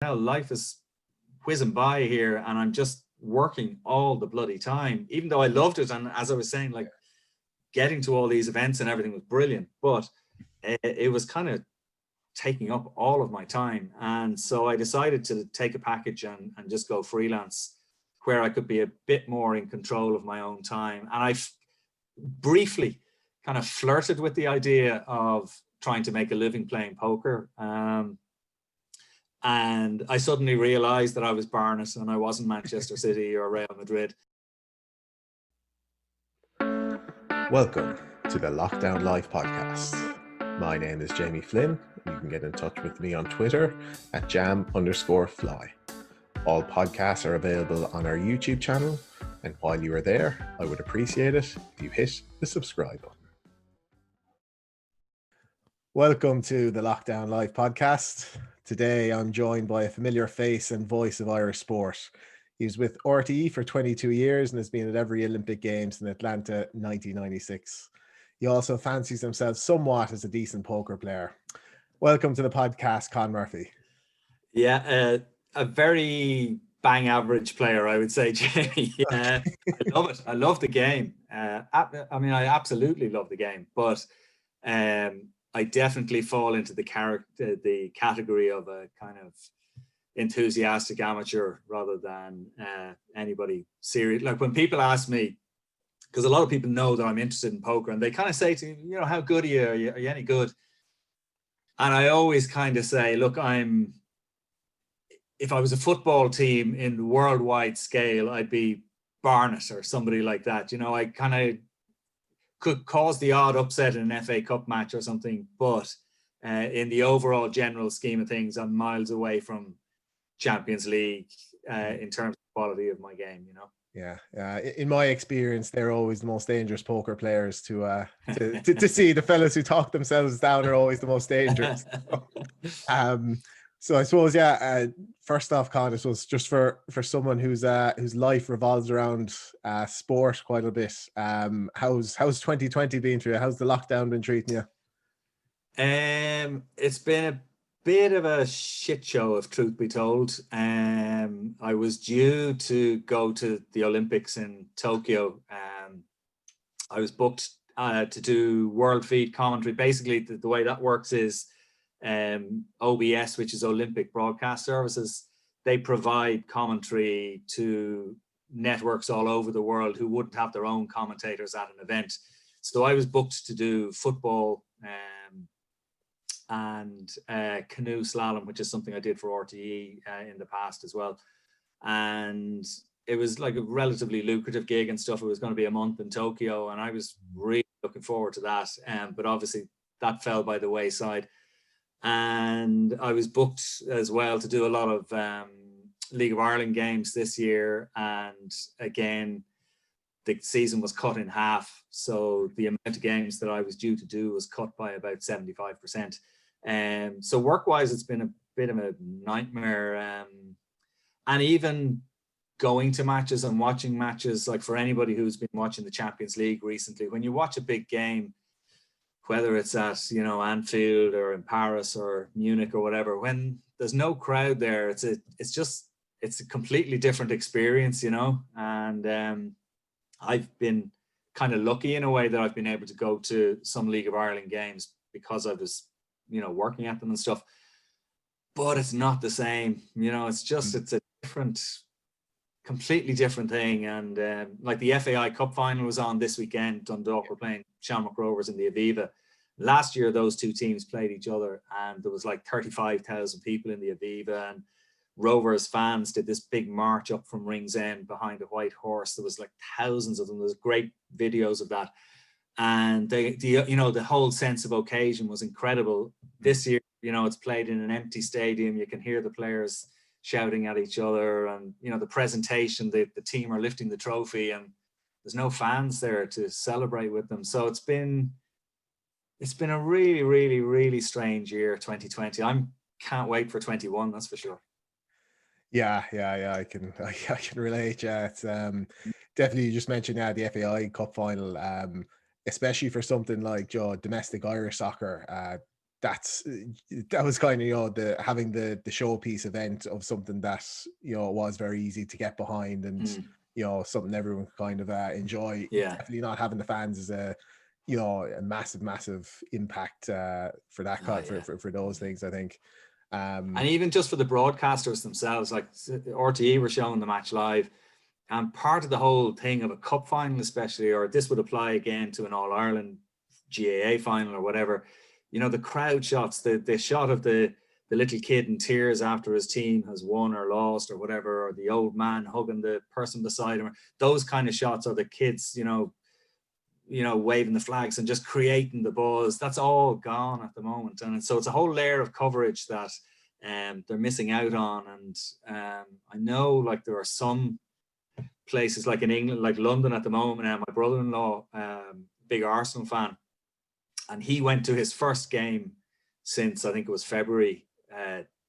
life is whizzing by here and I'm just working all the bloody time, even though I loved it. And as I was saying, like getting to all these events and everything was brilliant, but it was kind of taking up all of my time. And so I decided to take a package and just go freelance, where I could be a bit more in control of my own time. And I briefly kind of flirted with the idea of trying to make a living playing poker. And I suddenly realized that I was Barnet and I wasn't Manchester City or Real Madrid. Welcome to the Lockdown Live podcast. My name is Jamie Flynn. You can get in touch with me on Twitter at jam_fly. All podcasts are available on our YouTube channel. And while you are there, I would appreciate it if you hit the subscribe button. Welcome to the Lockdown Live podcast. Today, I'm joined by a familiar face and voice of Irish sport. He was with RTE for 22 years and has been at every Olympic Games in Atlanta 1996. He also fancies himself somewhat as a decent poker player. Welcome to the podcast, Con Murphy. Yeah, a very bang average player, I would say, Jamie. I love it. I love the game. I absolutely love the game, but I definitely fall into the category of a kind of enthusiastic amateur rather than anybody serious. Like when people ask me, because a lot of people know that I'm interested in poker, and they kind of say to me, you know, how good are you? Are you any good? And I always kind of say, look, if I was a football team in the worldwide scale, I'd be Barnet or somebody like that. You know, I kind of could cause the odd upset in an FA Cup match or something, but in the overall general scheme of things, I'm miles away from Champions League in terms of quality of my game, you know. Yeah. In my experience, they're always the most dangerous poker players to see. The fellas who talk themselves down are always the most dangerous. So I suppose, first off, Con, it was just for someone whose life revolves around sport quite a bit. How's 2020 been for you? How's the lockdown been treating you? It's been a bit of a shit show, if truth be told. I was due to go to the Olympics in Tokyo. I was booked to do world feed commentary. Basically, the way that works is OBS, which is Olympic Broadcast Services, they provide commentary to networks all over the world who wouldn't have their own commentators at an event. So I was booked to do football and canoe slalom, which is something I did for RTE in the past as well. And it was like a relatively lucrative gig and stuff. It was going to be a month in Tokyo, and I was really looking forward to that. But obviously that fell by the wayside. And I was booked as well to do a lot of League of Ireland games this year. And again, the season was cut in half. So the amount of games that I was due to do was cut by about 75%. So work-wise, it's been a bit of a nightmare. And even going to matches and watching matches, like for anybody who's been watching the Champions League recently, when you watch a big game, whether it's at, you know, Anfield or in Paris or Munich or whatever, when there's no crowd there, it's a completely different experience, you know. And I've been kind of lucky in a way that I've been able to go to some League of Ireland games because I was, you know, working at them and stuff. But it's not the same, you know. It's a completely different thing. And like the FAI Cup final was on this weekend. Dundalk were playing Shamrock Rovers in the Aviva. Last year, those two teams played each other, and there was like 35,000 people in the Aviva, and Rovers fans did this big march up from Ringsend behind a white horse. There was like thousands of them. There's great videos of that. And the whole sense of occasion was incredible. This year, you know, it's played in an empty stadium. You can hear the players shouting at each other, and, you know, the presentation, the team are lifting the trophy, and there's no fans there to celebrate with them. So it's been a really, really, really strange year, 2020. Can't wait for 21, that's for sure. Yeah. I can relate. Yeah, it's definitely. You just mentioned the FAI Cup final, especially for something like domestic Irish soccer. that was kind of, the having the showpiece event of something that, was very easy to get behind, and something everyone could kind of enjoy. Yeah. Definitely not having the fans is a massive impact for that for those things, I think. And even just for the broadcasters themselves, like RTE were showing the match live, and part of the whole thing of a cup final especially, or this would apply again to an All-Ireland GAA final or whatever, the crowd shots, the shot of the little kid in tears after his team has won or lost or whatever, or the old man hugging the person beside him, those kind of shots, or the kids, waving the flags and just creating the buzz, that's all gone at the moment. And so it's a whole layer of coverage that they're missing out on. And I know, like, there are some places like in England, like London at the moment, and my brother-in-law, big Arsenal fan, and he went to his first game since, I think it was February,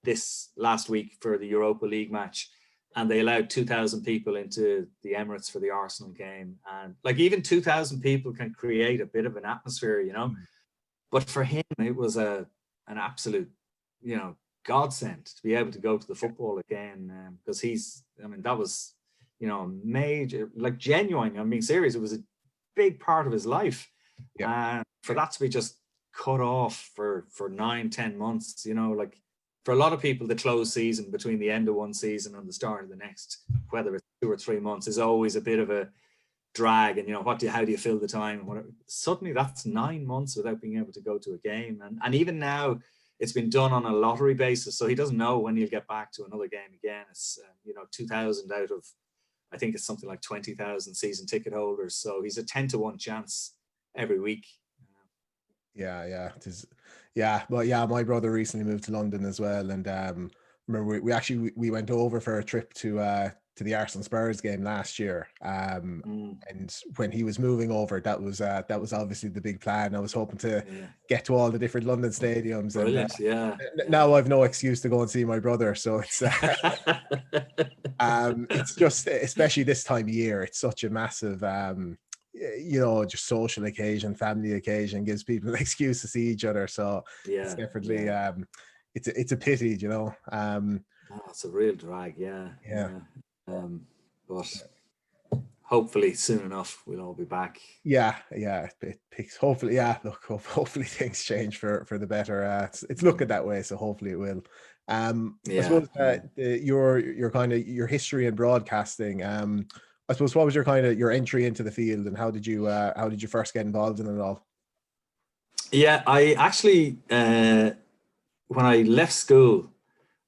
this last week, for the Europa League match, and they allowed 2,000 people into the Emirates for the Arsenal game. And like, even 2,000 people can create a bit of an atmosphere, but for him it was an absolute, godsend to be able to go to the football again, because that was, major, like, genuine, I'm being serious, it was a big part of his life. And for that to be just cut off for 9-10 months, like, for a lot of people, the closed season between the end of one season and the start of the next, whether it's 2 or 3 months, is always a bit of a drag. And how do you fill the time? Suddenly that's 9 months without being able to go to a game. And even now, it's been done on a lottery basis, so he doesn't know when he'll get back to another game again. It's 2,000 out of, I think it's something like 20,000 season ticket holders, so he's a 10-to-1 chance every week. It is. But my brother recently moved to London as well, and remember we went over for a trip to the Arsenal Spurs game last year, and when he was moving over, that was obviously the big plan. I was hoping to get to all the different London stadiums. Brilliant. Now I've no excuse to go and see my brother, so it's it's just, especially this time of year, it's such a massive just social occasion, family occasion, gives people an excuse to see each other. So it's definitely it's a pity, it's a real drag. But hopefully soon enough we'll all be back. It picks, hopefully. Look, hopefully things change for the better. It's looking that way, so hopefully it will. I suppose your kind of your history in broadcasting, I suppose, what was your entry into the field, and how did you first get involved in it all? I actually, when I left school,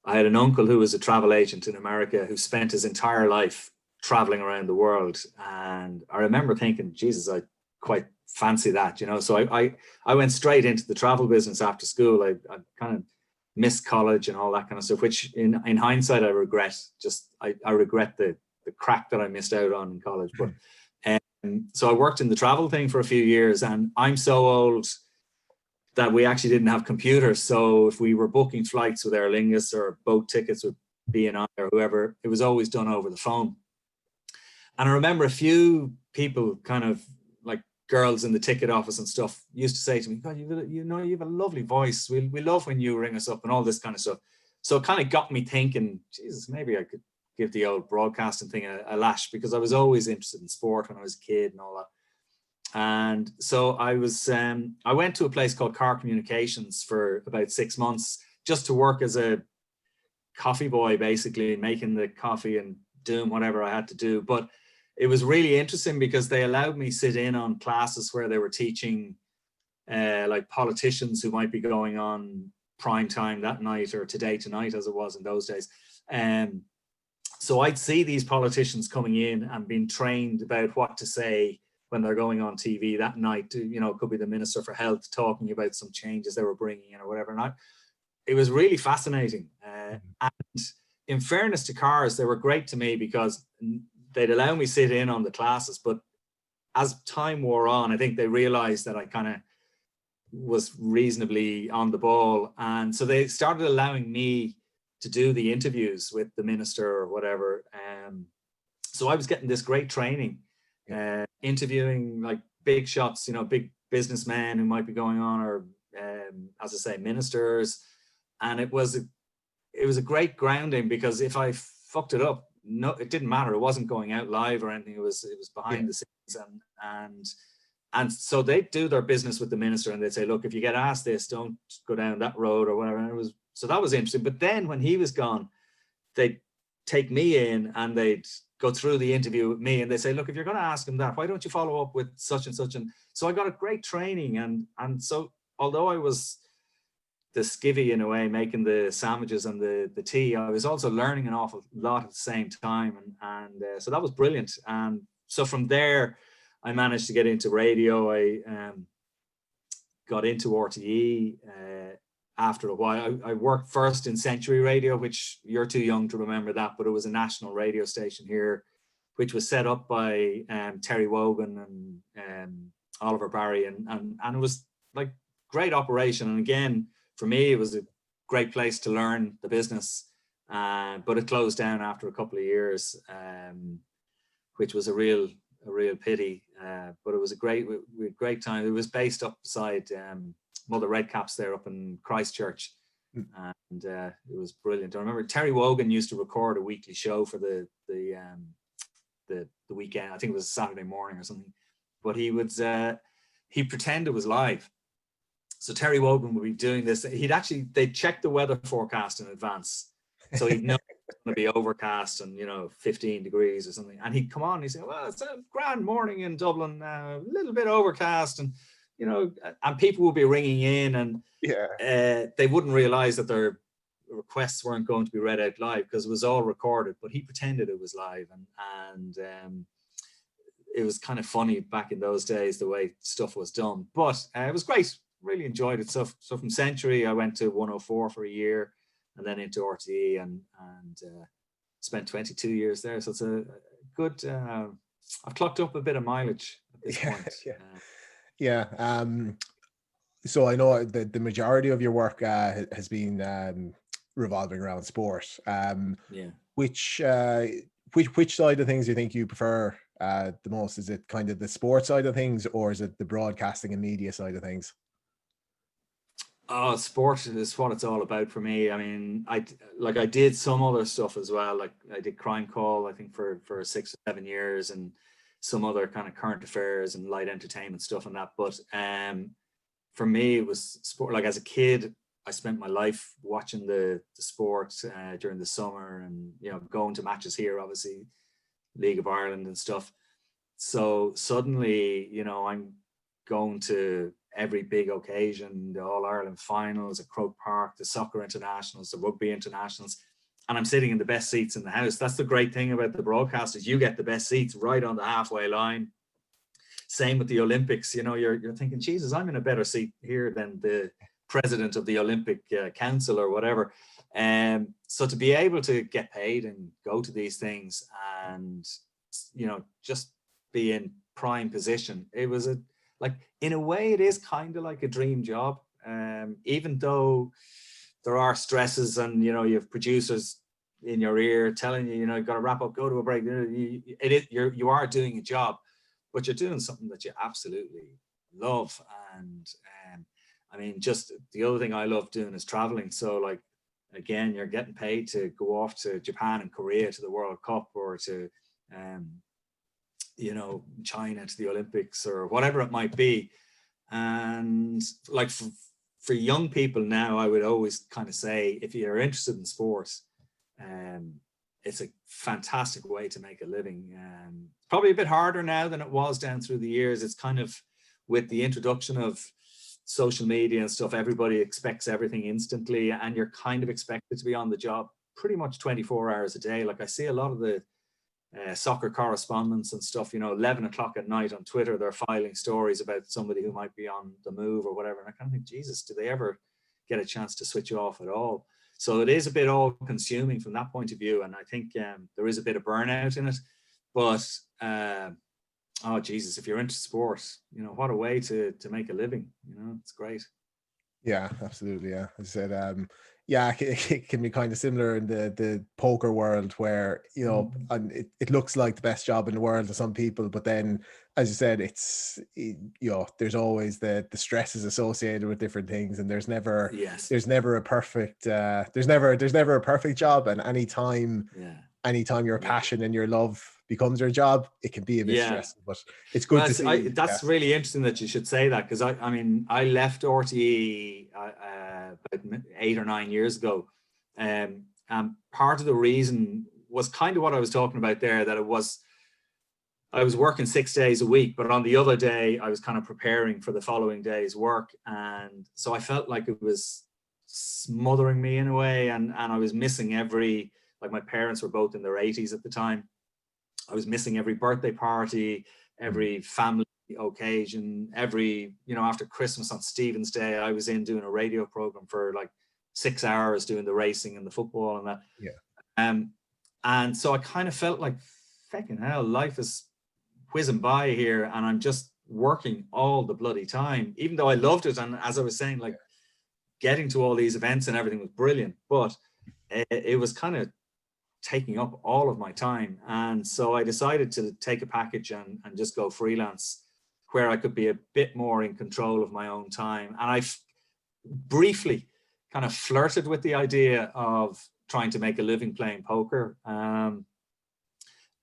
I had an uncle who was a travel agent in America who spent his entire life traveling around the world. And I remember thinking, Jesus, I quite fancy that, So I went straight into the travel business after school. I kind of missed college and all that kind of stuff, which in hindsight I regret. I regret the crack that I missed out on in college. But so I worked in the travel thing for a few years, and I'm so old that we actually didn't have computers. So if we were booking flights with Aer Lingus or boat tickets with B&I or whoever, it was always done over the phone. And I remember a few people, kind of like girls in the ticket office and stuff, used to say to me, God, you have a lovely voice. We love when you ring us up and all this kind of stuff. So it kind of got me thinking, Jesus, maybe I could give the old broadcasting thing a lash, because I was always interested in sport when I was a kid and all that. And so I went to a place called Car Communications for about 6 months, just to work as a coffee boy, basically, making the coffee and doing whatever I had to do. But it was really interesting because they allowed me sit in on classes where they were teaching like politicians who might be going on prime time that night, or Today Tonight as it was in those days. So I'd see these politicians coming in and being trained about what to say when they're going on TV that night. It could be the Minister for Health talking about some changes they were bringing in or whatever. And it was really fascinating. And in fairness to Cars, they were great to me because they'd allow me sit in on the classes. But as time wore on, I think they realized that I kind of was reasonably on the ball. And so they started allowing me to do the interviews with the minister or whatever. So I was getting this great training, interviewing like big shots, big businessmen who might be going on, or as I say, ministers. And it was a great grounding, because if I fucked it up, no, it didn't matter. It wasn't going out live or anything. It was behind the scenes, and so they do their business with the minister, and they'd say, look, if you get asked this, don't go down that road or whatever. And so that was interesting. But then when he was gone, they'd take me in and they'd go through the interview with me, and they say, look, if you're going to ask him that, why don't you follow up with such and such? And so I got a great training, and so although I was the skivvy in a way, making the sandwiches and the tea, I was also learning an awful lot at the same time, and so that was brilliant. And so from there, I managed to get into radio. I got into RTE after a while. I worked first in Century Radio, which you're too young to remember that, but it was a national radio station here, which was set up by Terry Wogan and Oliver Barry, and it was like great operation. And again, for me, it was a great place to learn the business, but it closed down after a couple of years, which was a real pity. But it was a great time. It was based up beside Mother Redcaps there up in Christchurch, and it was brilliant. I remember Terry Wogan used to record a weekly show for the weekend. I think it was a Saturday morning or something, but he'd pretend it was live. So Terry Wogan would be doing this. They'd check the weather forecast in advance, so he'd know it's going to be overcast and 15 degrees or something. And he'd come on and he'd say, well, it's a grand morning in Dublin, a little bit overcast, and and people would be ringing in, and they wouldn't realize that their requests weren't going to be read out live because it was all recorded. But he pretended it was live, and it was kind of funny back in those days the way stuff was done. But it was great. Really enjoyed it. So from Century, I went to 104 for a year, and then into RTE, and spent 22 years there. So it's a good. I've clocked up a bit of mileage at this point. So I know the majority of your work has been revolving around sport. Which side of things do you think you prefer the most? Is it kind of the sports side of things, or is it the broadcasting and media side of things? Oh, sport is what it's all about for me. I mean, I did some other stuff as well. Like I did Crime Call, I think for 6 or 7 years, and some other kind of current affairs and light entertainment stuff and that. But for me, it was sport. Like as a kid, I spent my life watching the sport during the summer, and going to matches here, obviously, League of Ireland and stuff. So suddenly, I'm going to every big occasion, the All-Ireland finals at Croke Park, the soccer internationals, the rugby internationals, and I'm sitting in the best seats in the house. That's the great thing about the broadcasters. You get the best seats right on the halfway line. Same with the Olympics. You're thinking, Jesus, I'm in a better seat here than the president of the Olympic Council or whatever. So to be able to get paid and go to these things and, just be in prime position, it was in a way, it is kind of like a dream job. Even though there are stresses and, you have producers in your ear telling you, you've got to wrap up, go to a break. You are doing a job, but you're doing something that you absolutely love. And I mean, just the other thing I love doing is traveling. So again, you're getting paid to go off to Japan and Korea to the World Cup, or to, China to the Olympics, or whatever it might be. And for young people now, I would always kind of say, if you're interested in sports, it's a fantastic way to make a living. Probably a bit harder now than it was down through the years. It's kind of, with the introduction of social media and stuff, everybody expects everything instantly, and you're kind of expected to be on the job pretty much 24 hours a day. Like I see a lot of the soccer correspondents and stuff, 11 o'clock at night on Twitter, they're filing stories about somebody who might be on the move or whatever. And I kind of think, Jesus, do they ever get a chance to switch off at all? So it is a bit all consuming from that point of view. And I think there is a bit of burnout in it, but oh Jesus, if you're into sport, what a way to make a living. It's great. Yeah, absolutely. Yeah, I said, yeah, it can be kind of similar in the poker world where, you know, and it looks like the best job in the world to some people, but then, as you said, you know, there's always the stresses associated with different things, and Yes. there's never a perfect there's never a perfect job, and anytime your passion and your love becomes your job, it can be a bit Yeah. stressful, but it's good Well, to see. that's really interesting that you should say that, because I mean, I left RTE about 8 or 9 years ago. And part of the reason was kind of what I was talking about there, that I was working 6 days a week, but on the other day, I was kind of preparing for the following day's work. And so I felt like it was smothering me in a way. And I was missing like my parents were both in their 80s at the time. I was missing every birthday party, every family occasion, after Christmas on Stephen's Day, I was in doing a radio program for like 6 hours doing the racing and the football and that. Yeah. And so I kind of felt like, fucking hell, life is whizzing by here and I'm just working all the bloody time, even though I loved it. And as I was saying, like getting to all these events and everything was brilliant, but it was kind of taking up all of my time. And so I decided to take a package and just go freelance, where I could be a bit more in control of my own time. And I briefly kind of flirted with the idea of trying to make a living playing poker.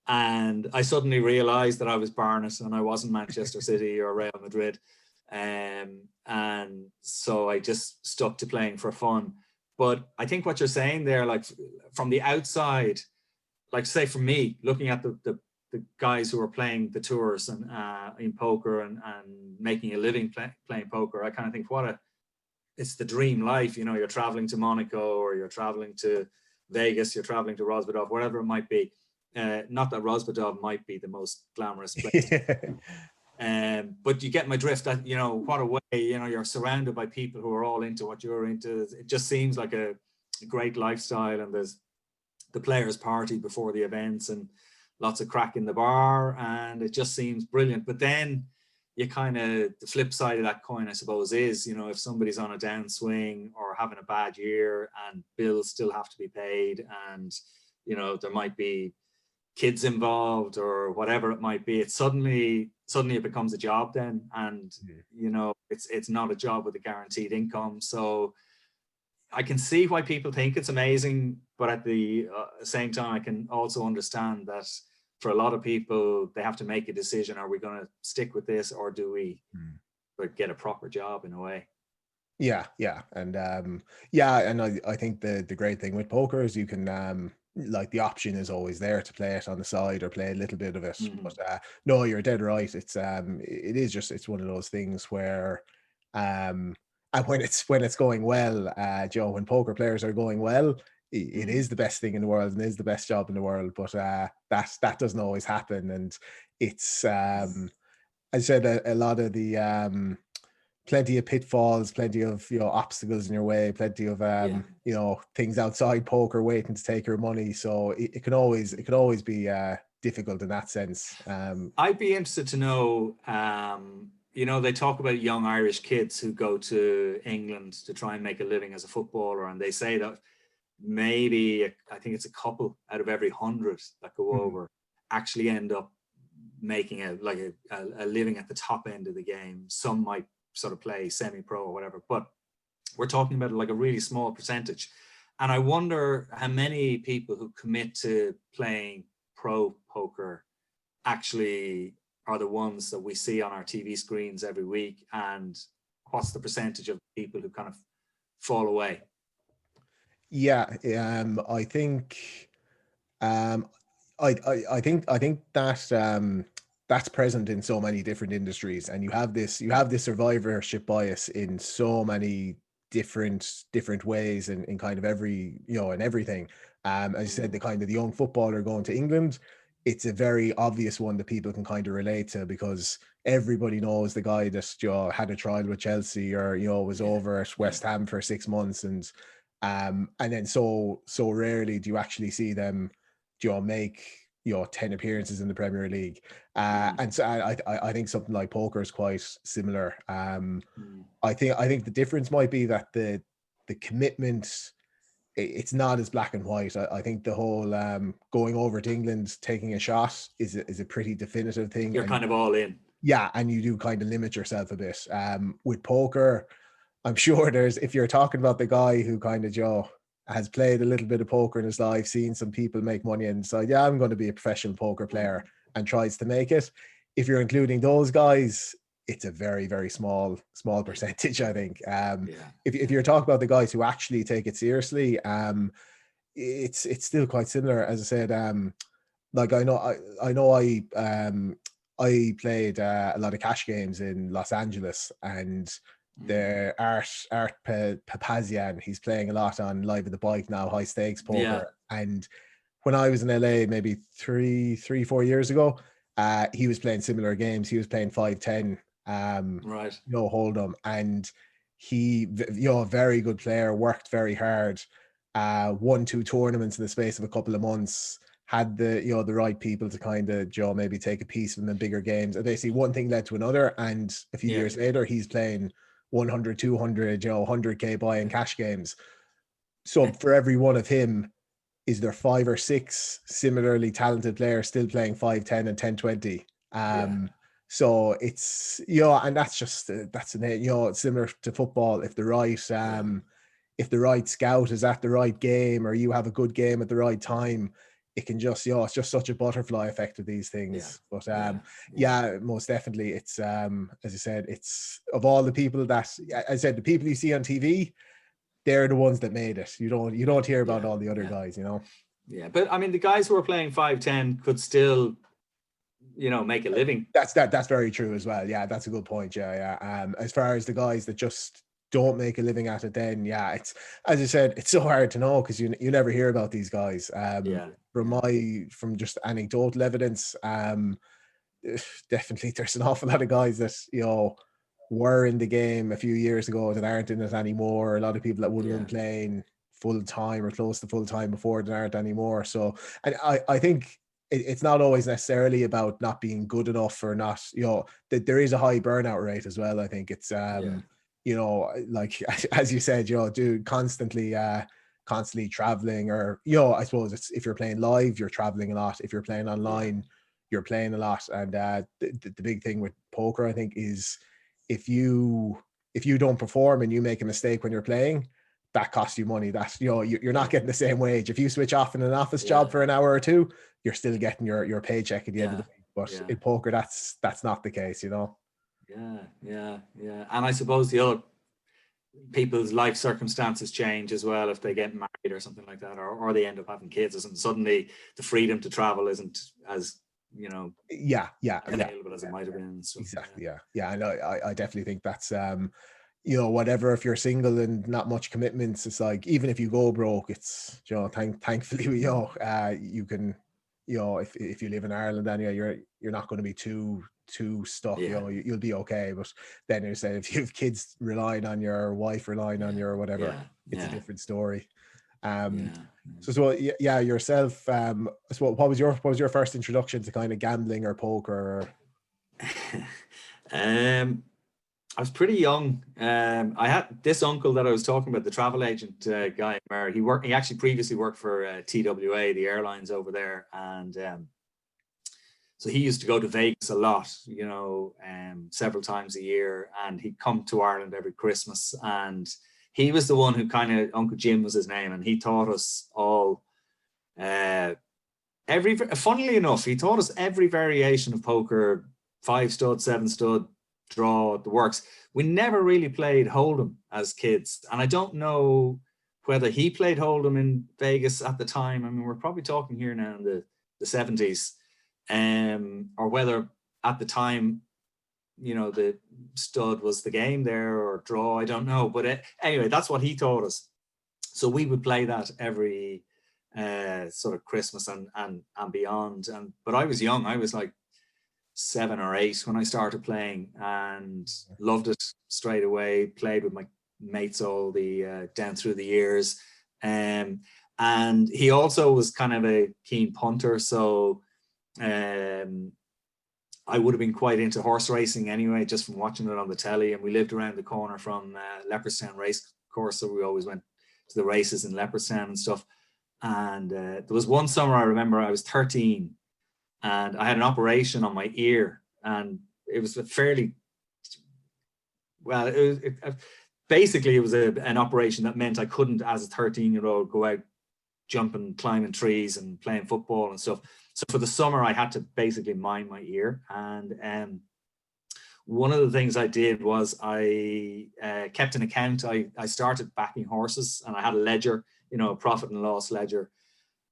And I suddenly realized that I was Barnet and I wasn't Manchester City or Real Madrid. And so I just stuck to playing for fun. But I think what you're saying there, like from the outside, like say for me, looking at the guys who are playing the tours and in poker and making a living playing poker, I kind of think it's the dream life. You know, you're traveling to Monaco or you're traveling to Vegas, you're traveling to Rosbadov, wherever it might be. Not that Rosbadov might be the most glamorous place. But you get my drift. That, you know, what a way, you know, you're surrounded by people who are all into what you're into. It just seems like a great lifestyle, and there's the players' party before the events and lots of crack in the bar, and it just seems brilliant. But then you kind of, the flip side of that coin, I suppose, is, you know, if somebody's on a downswing or having a bad year and bills still have to be paid, and, you know, there might be kids involved or whatever it might be, it suddenly it becomes a job then. And you know, it's not a job with a guaranteed income. So I can see why people think it's amazing, but at the same time, I can also understand that for a lot of people, they have to make a decision: are we going to stick with this, or do we get a proper job in a way? Yeah, and I think the great thing with poker is you can like the option is always there to play it on the side or play a little bit of it. But no, you're dead right. It's one of those things where and when it's going well, Joe, when poker players are going well, it is the best thing in the world and is the best job in the world. But that doesn't always happen, and it's I said a lot of the plenty of pitfalls, plenty of, you know, obstacles in your way, plenty of you know, things outside poker waiting to take your money. So it can always be difficult in that sense. I'd be interested to know, you know, they talk about young Irish kids who go to England to try and make a living as a footballer, and they say that maybe, I think it's a couple out of every 100 that go over actually end up making a living at the top end of the game. Some might sort of play semi-pro or whatever, but we're talking about like a really small percentage. And I wonder how many people who commit to playing pro poker actually are the ones that we see on our TV screens every week, and what's the percentage of people who kind of fall away? I think I think that that's present in so many different industries, and you have this survivorship bias in so many different ways in kind of every, you know, in everything. As you said, the kind of the young footballer going to England, it's a very obvious one that people can kind of relate to, because everybody knows the guy that, you know, had a trial with Chelsea, or, you know, was over at West Ham for 6 months, and then so rarely do you actually see them, you know, make 10 appearances in the Premier League. And so I think something like poker is quite similar. I think the difference might be that the commitment, it's not as black and white. I think the whole going over to England, taking a shot is a pretty definitive thing. You're kind of all in. Yeah, and you do kind of limit yourself a bit. With poker, I'm sure if you're talking about the guy who kind of has played a little bit of poker in his life, seen some people make money and decide, yeah, I'm going to be a professional poker player, and tries to make it. If you're including those guys, it's a very, very small percentage, I think. If you're talking about the guys who actually take it seriously, it's still quite similar. As I said, like I played a lot of cash games in Los Angeles, and the Art Papazian, he's playing a lot on Live at the Bike now, high stakes poker. And when I was in LA, maybe 3-4 years ago, he was playing similar games. He was playing 5-10, hold'em, and he, a very good player, worked very hard, won 2 tournaments in the space of a couple of months, had the right people to kind of maybe take a piece from the bigger games, and basically one thing led to another, and a few years later he's playing 100, 200, 100k buy in cash games. So for every one of him, is there 5 or 6 similarly talented players still playing 5-10 and 10-20? So it's and that's just it's similar to football. If the right scout is at the right game, or you have a good game at the right time, it can just it's just such a butterfly effect of these things. But most definitely, it's as I said, it's of all the people that I said, the people you see on TV, they're the ones that made it. You don't hear about all the other guys, But I mean, the guys who are playing 5-10 could still make a living. That's very true as well. Yeah, that's a good point. As far as the guys that just don't make a living at it, then it's, as I said, it's so hard to know, because you never hear about these guys. From just anecdotal evidence, definitely there's an awful lot of guys that were in the game a few years ago that aren't in it anymore. A lot of people that would have been playing full time or close to full time before that aren't anymore. So, and I think it's not always necessarily about not being good enough or not, that there is a high burnout rate as well. I think it's like as you said, do constantly traveling, or I suppose it's, if you're playing live, you're traveling a lot. If you're playing online, you're playing a lot. And the big thing with poker, I think, is if you don't perform and you make a mistake when you're playing, that costs you money. That you're not getting the same wage. If you switch off in an office job for an hour or two, you're still getting your paycheck at the end of the week. But in poker, that's not the case, Yeah. And I suppose the other people's life circumstances change as well if they get married or something like that, or they end up having kids or something. Suddenly the freedom to travel isn't as available as it might have been. So, exactly. I know. I definitely think that's whatever, if you're single and not much commitments, it's like, even if you go broke, it's thankfully you can, if you live in Ireland, anyway, you're not going to be too stuck. You'll be okay. But then if you have kids relying on your wife, relying on your whatever, it's a different story. So yourself, so what was your first introduction to kind of gambling or poker? I was pretty young. I had this uncle that I was talking about, the travel agent guy, where he actually previously worked for TWA, the airlines over there, and so he used to go to Vegas a lot, several times a year, and he'd come to Ireland every Christmas. And he was the one who Uncle Jim was his name, and he taught us all. Funnily enough, he taught us every variation of poker: 5 stud, 7 stud, draw, the works. We never really played hold'em as kids, and I don't know whether he played hold'em in Vegas at the time. I mean, we're probably talking here now in the 70s, or whether at the time, the stud was the game there, or draw, I don't know. But anyway, that's what he taught us. So we would play that every sort of Christmas and beyond. But I was young. I was like 7 or 8 when I started playing, and loved it straight away. Played with my mates all the down through the years, and he also was kind of a keen punter, so I would have been quite into horse racing anyway, just from watching it on the telly. And we lived around the corner from Leopardstown race course, so we always went to the races in Leopardstown and stuff. And there was one summer I remember I was 13 and I had an operation on my ear, and it was a fairly, well, basically it was an operation that meant I couldn't, as a 13-year-old, go out jumping, climbing trees and playing football and stuff. So for the summer, I had to basically mind my ear. And one of the things I did was I kept an account. I started backing horses, and I had a ledger, you know, a profit and loss ledger.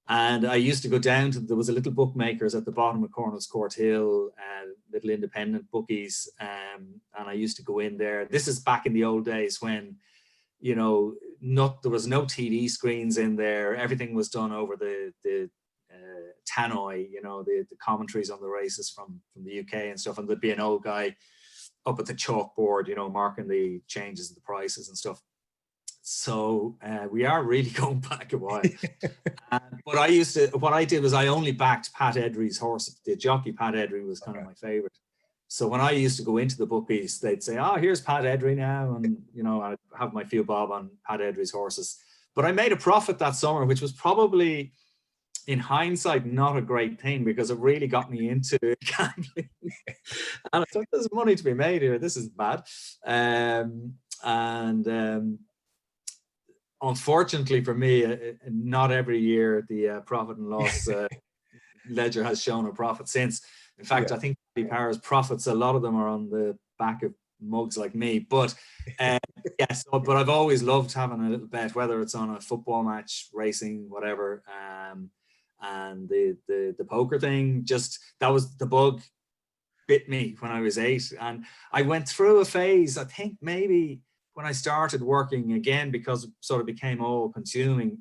And I used to go down to, there was a little bookmakers at the bottom of Cornell's Court Hill, little independent bookies. And I used to go in there. This is back in the old days when, you know, there was no TD screens in there. Everything was done over the tannoy, you know, the commentaries on the races from the UK and stuff. And there'd be an old guy up at the chalkboard, you know, marking the changes of the prices and stuff. So we are really going back a while. But what I did was I only backed Pat Edry's horse. The jockey Pat Edry was kind of my favorite. So when I used to go into the bookies, they'd say, "Oh, here's Pat Edry now," and you know, I'd have my few bob on Pat Edry's horses. But I made a profit that summer, which was probably, in hindsight, not a great thing, because it really got me into gambling. And I thought, there's money to be made here. This is bad. Unfortunately for me, not every year the profit and loss ledger has shown a profit since. In fact, I think PaddyPower's profits, a lot of them are on the back of mugs like me. But yes, but I've always loved having a little bet, whether it's on a football match, racing, whatever. And the poker thing, just, that was the bug, bit me when I was 8. And I went through a phase, I think maybe when I started working again, because it sort of became all consuming,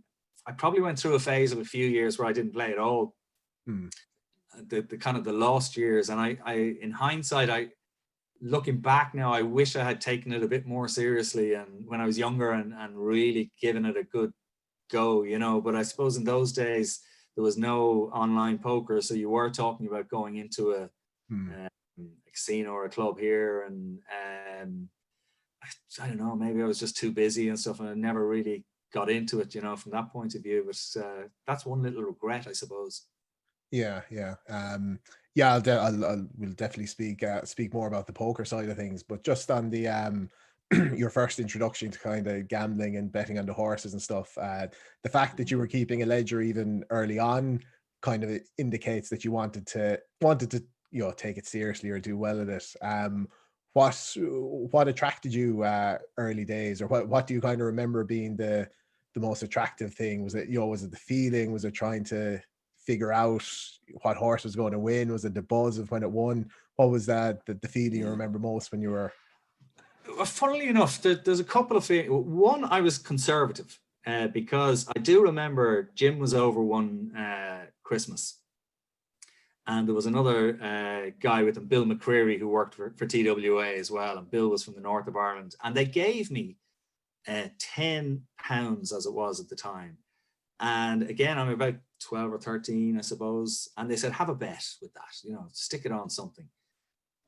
I probably went through a phase of a few years where I didn't play at all. The kind of the lost years. And I in hindsight, looking back now, I wish I had taken it a bit more seriously, and when I was younger, and really given it a good go, you know. But I suppose in those days there was no online poker, so you were talking about going into a casino or a club here, and I don't know, maybe I was just too busy and stuff, and I never really got into it, you know, from that point of view. But that's one little regret, I suppose. Yeah. We'll definitely speak more about the poker side of things, but just on the your first introduction to kind of gambling and betting on the horses and stuff, the fact that you were keeping a ledger even early on kind of indicates that you wanted to you know, take it seriously or do well at it. What attracted you early days, or what do you kind of remember being the most attractive thing? Was it, you know, was it the feeling? Was it trying to figure out what horse was going to win? Was it the buzz of when it won? What was that the feeling you remember most when you were? Funnily enough, there's a couple of feelings. One, I was conservative because I do remember Jim was over one Christmas, and there was another guy with him, Bill McCreary, who worked for TWA as well, and Bill was from the north of Ireland, and they gave me £10 as it was at the time. And again, I'm about 12 or 13, I suppose. And they said, have a bet with that, you know, stick it on something.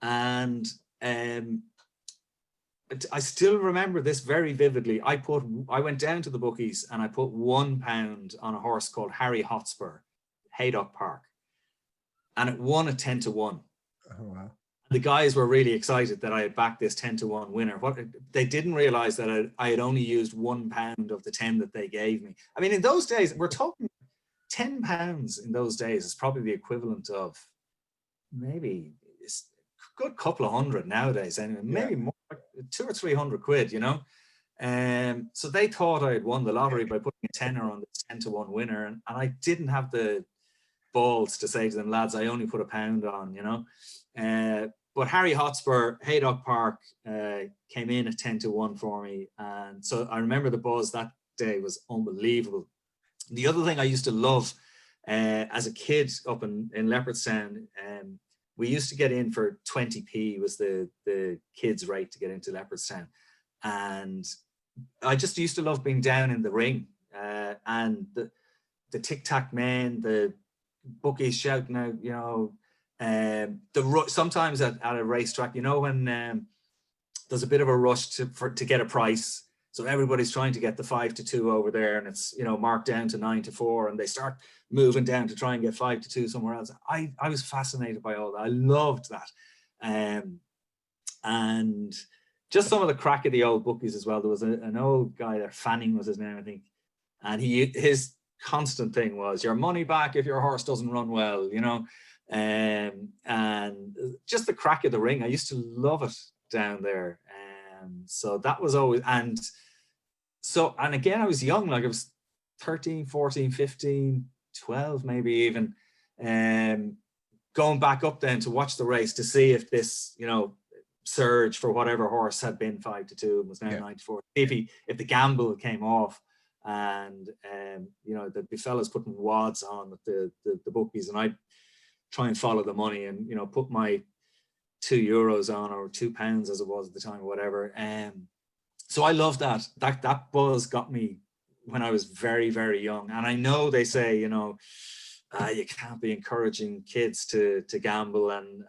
And I still remember this very vividly. I went down to the bookies and I put £1 on a horse called Harry Hotspur, Haydock Park. And it won at 10-1. Oh, wow. The guys were really excited that I had backed this 10-1 winner. What they didn't realize that I had only used £1 of the 10 that they gave me. I mean, in those days, we're talking £10 in those days is probably the equivalent of maybe a good couple of hundred nowadays. Anyway, maybe more, like 200 or 300 quid, you know. So they thought I had won the lottery by putting a tenner on the 10-1 winner, and I didn't have the balls to say to them, lads, I only put £1 on, you know. But Harry Hotspur, Haydock Park, came in at 10-1 for me. And so I remember the buzz that day was unbelievable. The other thing I used to love as a kid up in Leopardstown, we used to get in for 20p was the kids' rate to get into Leopardstown. And I just used to love being down in the ring. And the tic-tac men, bookies shouting out, sometimes at a racetrack, when there's a bit of a rush to get a price. So everybody's trying to get the 5-2 over there, and it's marked down to 9-4, and they start moving down to try and get 5-2 somewhere else. I was fascinated by all that. I loved that, and just some of the crack of the old bookies as well. There was an old guy there, Fanning was his name, I think, and his constant thing was your money back if your horse doesn't run well, and just the crack of the ring. I used to love it down there. So that was always, and again, I was young, like I was 13, 14, 15, 12, maybe even, going back up then to watch the race to see if this, surge for whatever horse had been 5-2 and was now 9-4, if the gamble came off, and the fellas putting wads on with the bookies, and I'd try and follow the money and put my €2 on, or £2 as it was at the time, or whatever. So I love that buzz got me when I was very, very young. And I know they say, you can't be encouraging kids to gamble, and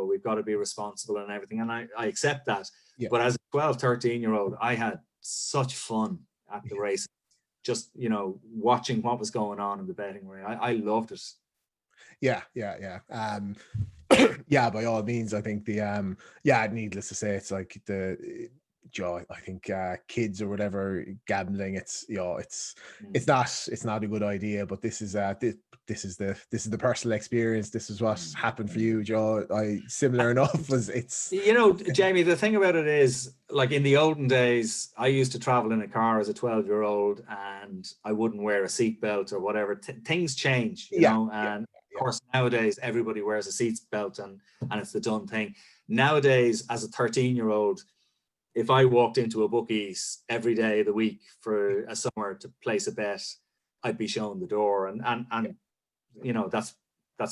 we've got to be responsible and everything. And I accept that. Yeah. But as a 12, 13-year-old, I had such fun at the race, just, watching what was going on in the betting ring. I loved it. Yeah. Yeah, by all means, I think needless to say, it's like I think kids or whatever gambling, it's not a good idea. But this is the personal experience. This is what happened for you, Joe. Similar enough was it's. Jamie, the thing about it is, like in the olden days, I used to travel in a car as a 12-year-old, and I wouldn't wear a seatbelt or whatever. Things change, you know, and of course nowadays everybody wears a seatbelt and it's the done thing. Nowadays, as a 13-year-old, if I walked into a bookies every day of the week for a summer to place a bet, I'd be shown the door, and that's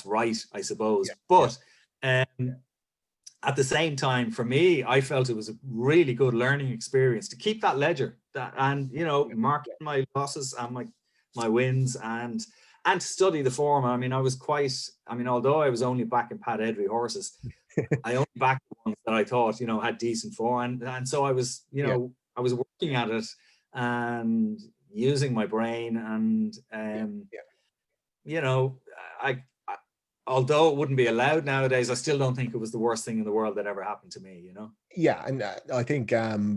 right, I suppose. But at the same time, for me, I felt it was a really good learning experience to keep that ledger, and marking my losses and my wins, and to study the form. I mean, although I was only backing Pat Edry horses, I only backed the ones that I thought, had decent form. And so I was, I was working at it and using my brain. And, although it wouldn't be allowed nowadays, I still don't think it was the worst thing in the world that ever happened to me, Yeah. And I think, I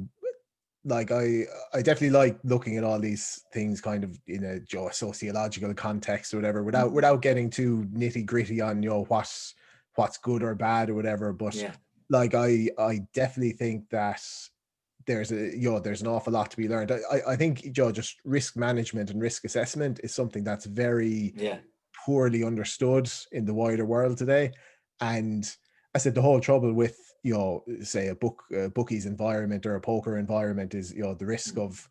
definitely like looking at all these things kind of in a sociological context or whatever, without getting too nitty gritty on, what's good or bad or whatever. But I definitely think that there's an awful lot to be learned. I think just risk management and risk assessment is something that's very poorly understood in the wider world today. And I said the whole trouble with say a bookie's environment or a poker environment is the risk of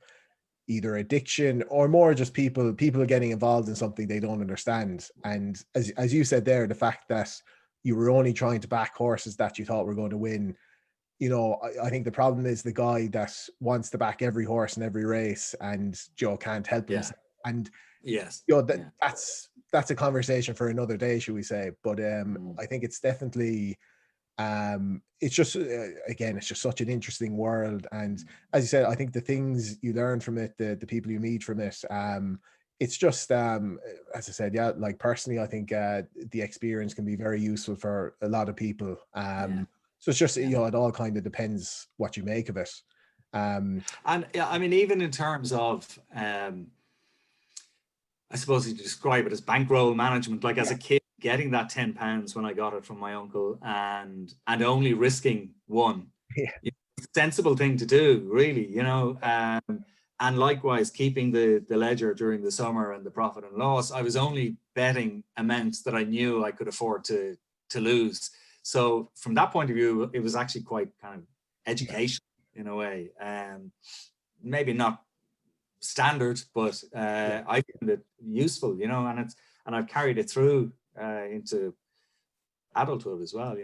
either addiction or more just people getting involved in something they don't understand. And as you said there, the fact that you were only trying to back horses that you thought were going to win. I think the problem is the guy that wants to back every horse in every race and can't help himself. And that's a conversation for another day, should we say? But I think it's definitely it's just again, it's just such an interesting world. And as you said, I think the things you learn from it, the people you meet from it, it's just as I said, like personally, I think the experience can be very useful for a lot of people. So it's just it all kind of depends what you make of it. And I mean, even in terms of I suppose you describe it as bankroll management, like as a kid getting that £10 when I got it from my uncle and only risking one. Sensible thing to do, really, and likewise keeping the ledger during the summer and the profit and loss. I was only betting amounts that I knew I could afford to lose. So from that point of view, it was actually quite kind of educational in a way. Maybe not standard, but I found it useful, and I've carried it through into adulthood as well,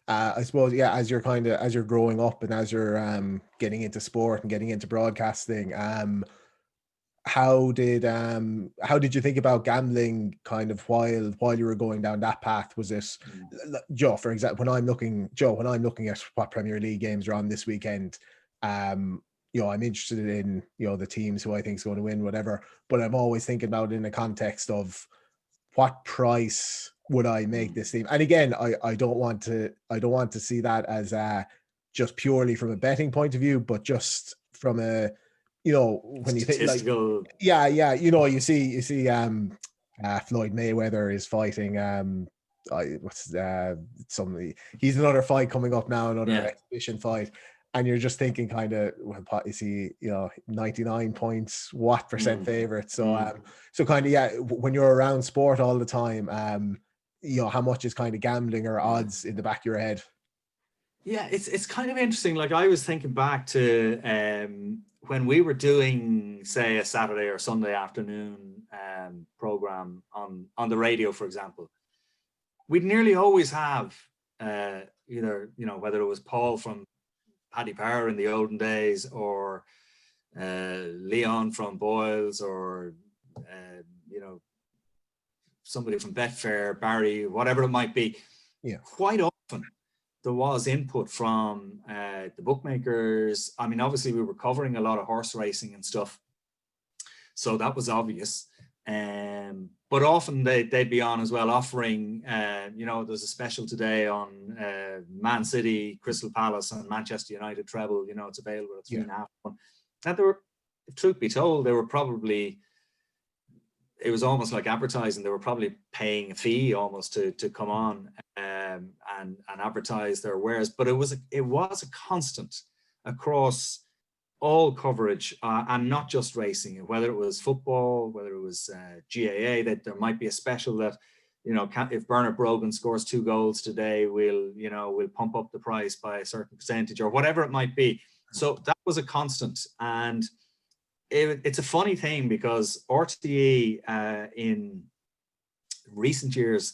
I suppose as you're growing up and as you're getting into sport and getting into broadcasting, how did you think about gambling kind of while you were going down that path? Was it, Joe, for example, when I'm looking at what Premier League games are on this weekend, I'm interested in, the teams who I think is going to win, whatever, but I'm always thinking about it in the context of what price would I make this team? And again, I don't want to see that as just purely from a betting point of view, but just from a, when you think like, you see Floyd Mayweather is fighting he's another fight coming up now, another exhibition fight, and you're just thinking kind of, well, what is he, 99 points, what percent favorite? So so kind of, when you're around sport all the time, how much is kind of gambling or odds in the back of your head? Yeah, it's kind of interesting. Like, I was thinking back to when we were doing, say, a Saturday or Sunday afternoon program on the radio, for example. We'd nearly always have either, whether it was Paul from Paddy Power in the olden days, or Leon from Boyles, or somebody from Betfair, Barry, whatever it might be. Yeah, quite often there was input from the bookmakers. I mean, obviously we were covering a lot of horse racing and stuff, so that was obvious. But often they'd be on as well, offering, there's a special today on Man City, Crystal Palace, and Manchester United treble. It's available at 3.5. And they were, truth be told, it was almost like advertising. They were probably paying a fee almost to come on and advertise their wares. But it was a constant across all coverage, and not just racing, whether it was football, whether it was GAA, that there might be a special that, if Bernard Brogan scores 2 goals today, we'll pump up the price by a certain percentage, or whatever it might be. So that was a constant. And it's a funny thing, because RTE in recent years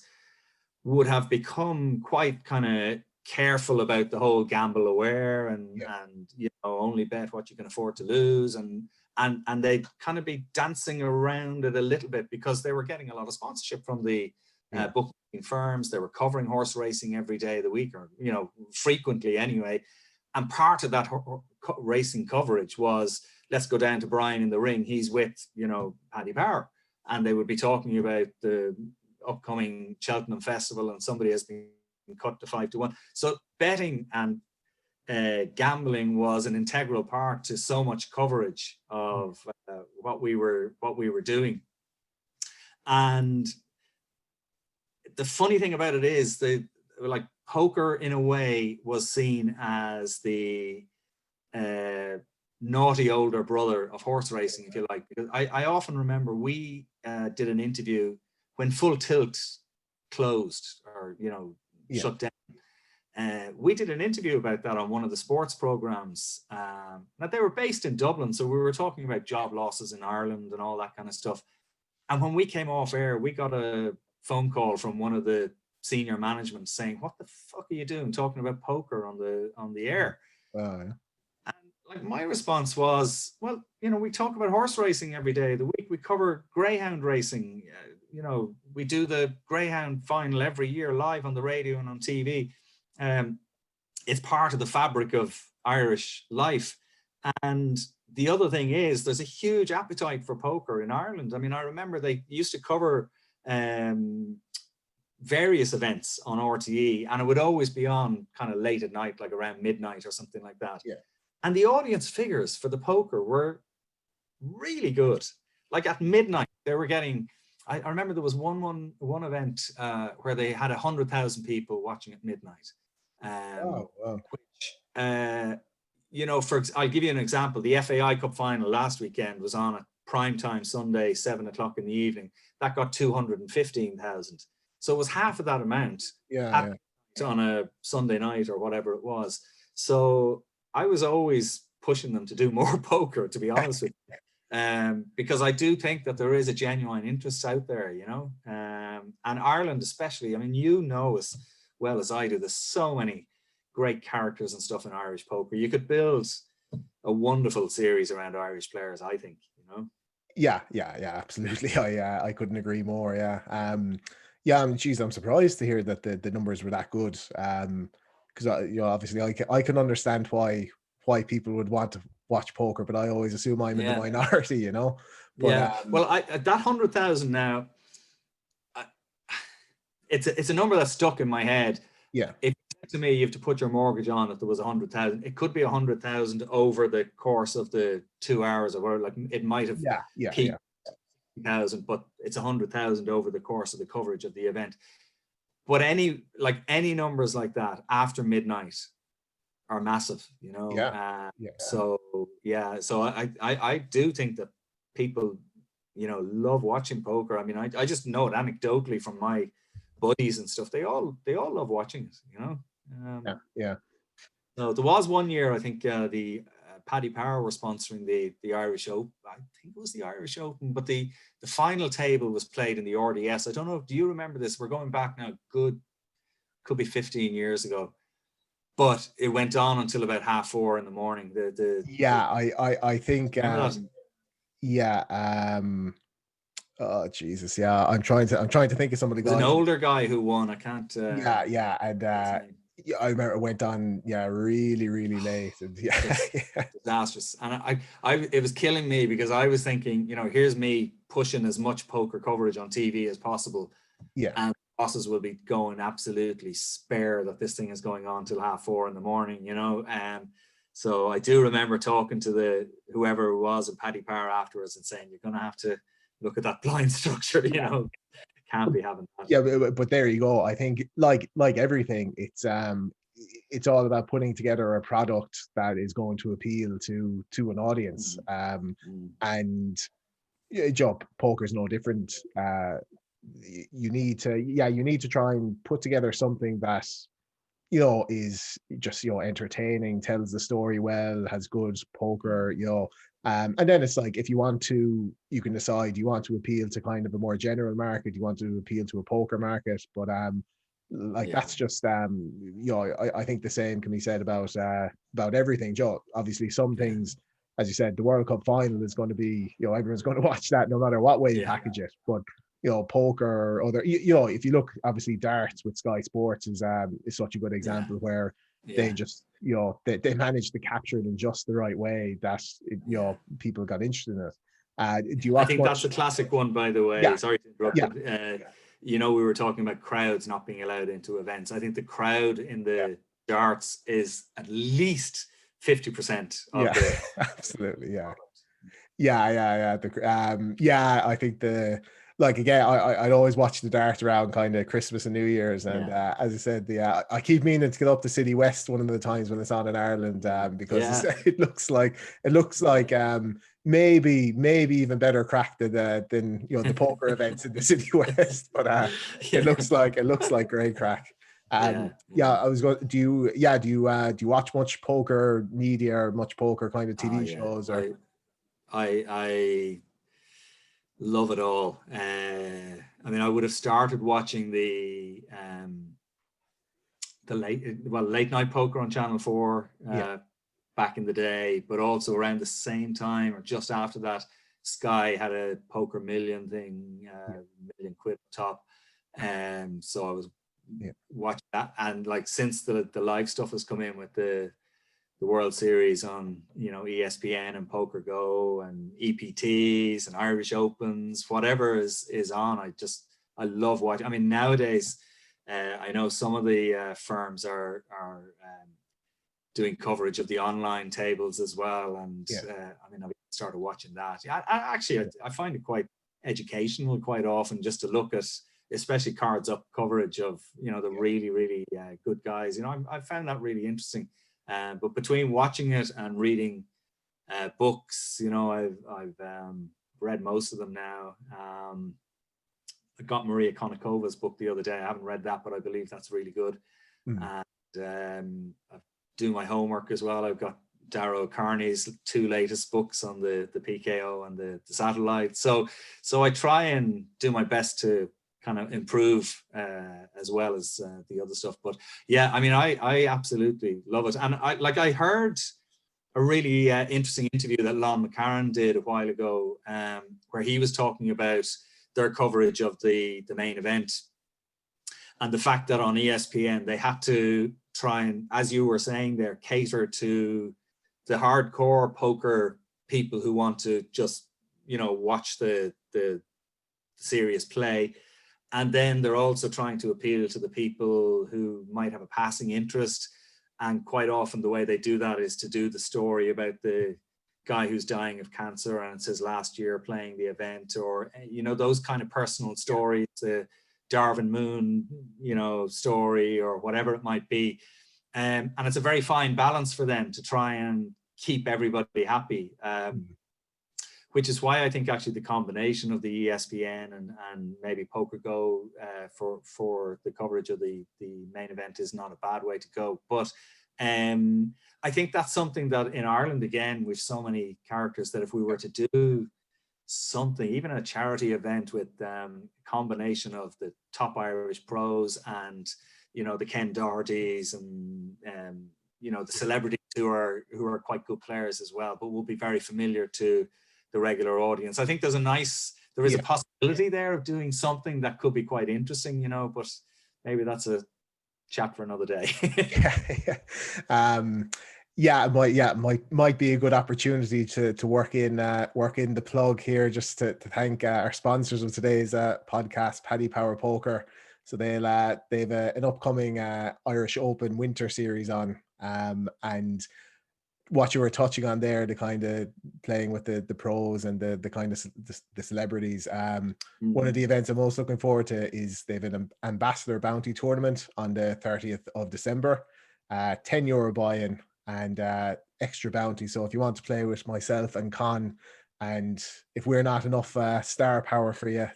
would have become quite kind of careful about the whole gamble aware and only bet what you can afford to lose, and they'd kind of be dancing around it a little bit, because they were getting a lot of sponsorship from the bookmaking firms. They were covering horse racing every day of the week, or frequently anyway, and part of that racing coverage was, let's go down to Brian in the ring, he's with Paddy Power, and they would be talking about the upcoming Cheltenham Festival, and somebody has been cut to 5-1. So betting and gambling was an integral part to so much coverage of what we were doing. And the funny thing about it is like poker in a way was seen as the naughty older brother of horse racing, if you like. Because I often remember we did an interview when Full Tilt closed, or shut down. We did an interview about that on one of the sports programs. Now, they were based in Dublin, so we were talking about job losses in Ireland and all that kind of stuff. And when we came off air, we got a phone call from one of the senior management saying, "What the fuck are you doing talking about poker on the air?" And like, my response was, well, we talk about horse racing every day of the week. We cover greyhound racing. We do the greyhound final every year live on the radio and on TV. It's part of the fabric of Irish life. And the other thing is, there's a huge appetite for poker in Ireland. I mean, I remember they used to cover various events on RTE, and it would always be on kind of late at night, like around midnight or something like that. Yeah. And the audience figures for the poker were really good. Like at midnight, they were getting, I remember there was one event where they had 100,000 people watching at midnight. Which, I'll give you an example. The FAI Cup final last weekend was on at primetime Sunday, 7 o'clock in the evening. That got 215,000. So it was half of that amount on a Sunday night or whatever it was. So I was always pushing them to do more poker, to be honest with you, because I do think that there is a genuine interest out there, and Ireland especially. I mean, as well as I do, there's so many great characters and stuff in Irish poker. You could build a wonderful series around Irish players, I think, Yeah, absolutely. I couldn't agree more. Yeah. Yeah, geez, I'm surprised to hear that the numbers were that good. Because obviously I can understand why people would want to watch poker, but I always assume I'm in the Yeah, minority, you know. But yeah. Well, I that 100,000 now, I, it's a number that's stuck in my head. yeah, If you said to me you have to put your mortgage on if there was 100,000, it could be 100,000 over the course of the 2 hours or whatever. Like it might have yeah, peaked 1,000, but it's 100,000 over the course of the coverage of the event. But any numbers like that after midnight are massive, you know. yeah, yeah, So yeah, so I do think that people, you know, love watching poker. I mean, I just know it anecdotally from my buddies and stuff. They all love watching it, you know. yeah. So there was one year, I think the Paddy Power were sponsoring the Irish Open. I think it was the Irish Open, but the final table was played in the RDS. I don't know. Do you remember this? We're going back now. Good, could be 15 years ago. But it went on until about 4:30 in the morning. Yeah, I think Remember that? yeah, oh Jesus, yeah. I'm trying to think of some of the It was an guys. older guy who won. I can't. Yeah, and His name. yeah, I remember it went on, yeah, really, really late, and yeah, Just yeah, disastrous. And it was killing me because I was thinking, you know, here's me pushing as much poker coverage on TV as possible, yeah, and bosses will be going absolutely spare that this thing is going on till 4:30 in the morning, you know. So I do remember talking to whoever it was at Paddy Power afterwards and saying, you're going to have to look at that blind structure, you know, can't be having that. yeah. But there you go. I think like everything, it's all about putting together a product that is going to appeal to an audience. Mm. And job poker is no different. You need to try and put together something that is just entertaining, tells the story well, has good poker, and then it's like, if you want to, you can decide you want to appeal to kind of a more general market, you want to appeal to a poker market, but like that's just I think the same can be said about everything, Joe. Obviously some things, as you said, the World Cup final is going to be, everyone's going to watch that no matter what way you package it. But poker or other, if you look, obviously darts with Sky Sports is such a good example where they just, they managed to capture it in just the right way that people got interested in it. Do you watch I think that's a classic one, by the way. Yeah. Sorry to interrupt. You know, we were talking about crowds not being allowed into events. I think the crowd in the darts is at least 50% of the absolutely. I think again, I'd always watch the dart around kind of Christmas and New Year's, and as I said, I keep meaning to get up to City West one of the times when it's on in Ireland, because it looks like maybe even better crack than the poker events in the City West, but it looks like great crack. I was going. Do you watch much poker media or much poker kind of TV shows? Or I love it all. I mean, I would have started watching the late night poker on Channel 4 back in the day, but also around the same time or just after that, Sky had a Poker Million thing, £1 million top. So I was watching that, and like since the live stuff has come in with the World Series on, ESPN and Poker Go and EPTs and Irish Opens, whatever is on, I love watching. I mean, nowadays, I know some of the firms are doing coverage of the online tables as well, and I mean, I started watching that. I find it quite educational quite often, just to look at, especially cards up coverage of the really, really good guys. I found that really interesting. But between watching it and reading books, I've read most of them now. I got Maria Konikova's book the other day. I haven't read that, but I believe that's really good. And I do my homework as well. I've got Darragh O'Kearney's 2 latest books on the PKO and the satellite. So I try and do my best to kind of improve as well as the other stuff. But yeah, I mean, I absolutely love it. And I heard a really interesting interview that Lon McCarran did a while ago, where he was talking about their coverage of the main event, and the fact that on ESPN they had to try and, as you were saying there, cater to the hardcore poker people who want to just, you know, watch the serious play. And then they're also trying to appeal to the people who might have a passing interest. And quite often the way they do that is to do the story about the guy who's dying of cancer and it's his last year playing the event, or, you know, those kind of personal stories, the Darwin Moon, you know, story, or whatever it might be. And it's a very fine balance for them to try and keep everybody happy. Which is why I think actually the combination of the ESPN and maybe PokerGo for the coverage of the main event is not a bad way to go. But I think that's something that in Ireland, again, with so many characters, that if we were to do something, even a charity event with a combination of the top Irish pros and, you know, the Ken Dohertys and you know, the celebrities who are quite good players as well, but will be very familiar to the regular audience. I think there is a possibility there of doing something that could be quite interesting, you know, but maybe that's a chat for another day. Might be a good opportunity to work in the plug here, just to thank our sponsors of today's podcast, PaddyPowerPoker. So they've an upcoming Irish Open Winter Series on, and what you were touching on there, the kind of playing with the pros and the kind of the celebrities. One of the events I'm most looking forward to is they've an ambassador bounty tournament on the 30th of December, €10 buy-in and extra bounty. So if you want to play with myself and Con, and if we're not enough star power for you,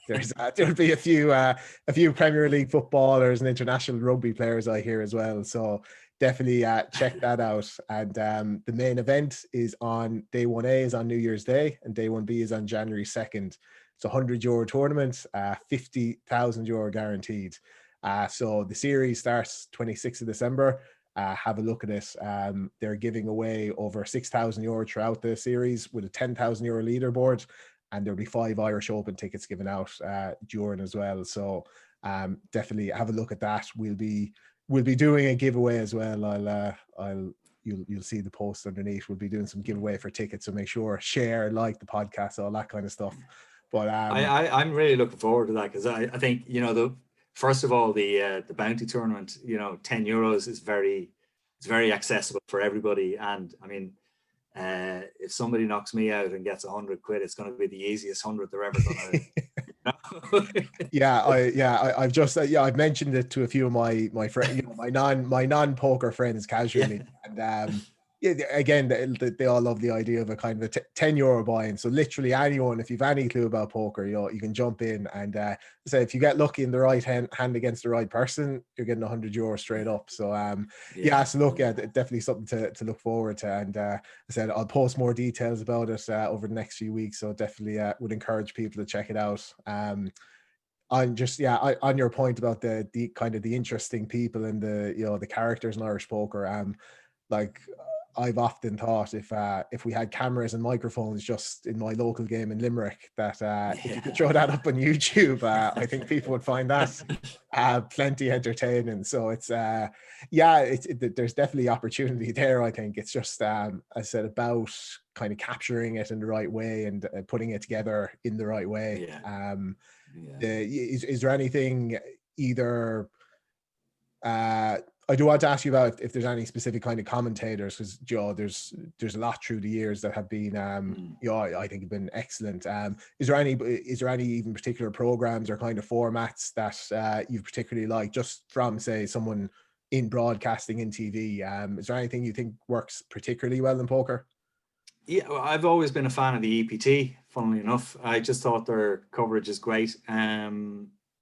there'll be a few Premier League footballers and international rugby players I hear as well. So definitely check that out. And the main event is on day 1A is on New Year's Day, and day 1B is on January 2nd. It's a €100 tournament, €50,000 guaranteed. So the series starts 26th of December. Have a look at it. They're giving away over €6,000 throughout the series with a €10,000 leaderboard, and there'll be 5 Irish Open tickets given out during as well. So definitely have a look at that. We'll be doing a giveaway as well. You'll see the post underneath. We'll be doing some giveaway for tickets, so make sure, share, like the podcast, all that kind of stuff. But I'm really looking forward to that, because I think, you know, first of all, the bounty tournament, you know, €10 is very accessible for everybody. And I mean, if somebody knocks me out and gets £100, it's going to be the easiest 100 they're ever going to. I've mentioned it to a few of my friends, you know, my non-poker friends casually, and again, they all love the idea of a kind of a €10 buy-in. So literally anyone, if you've any clue about poker, you can jump in and say, if you get lucky in the right hand against the right person, you're getting €100 straight up. So so look, definitely something to look forward to. And I said I'll post more details about it over the next few weeks. So definitely would encourage people to check it out. On your point about the kind of the interesting people and the characters in Irish poker, like, I've often thought if we had cameras and microphones just in my local game in Limerick, that if you could throw that up on YouTube, I think people would find that plenty entertaining. So it's there's definitely opportunity there. I think it's just I said about kind of capturing it in the right way and putting it together in the right way. Is there anything either? I do want to ask you about if there's any specific kind of commentators, because there's a lot through the years that have been I think have been excellent. Is there any even particular programs or kind of formats that you've particularly liked, just from, say, someone in broadcasting, in TV? Is there anything you think works particularly well in poker? Yeah, well, I've always been a fan of the EPT, funnily enough. I just thought their coverage is great.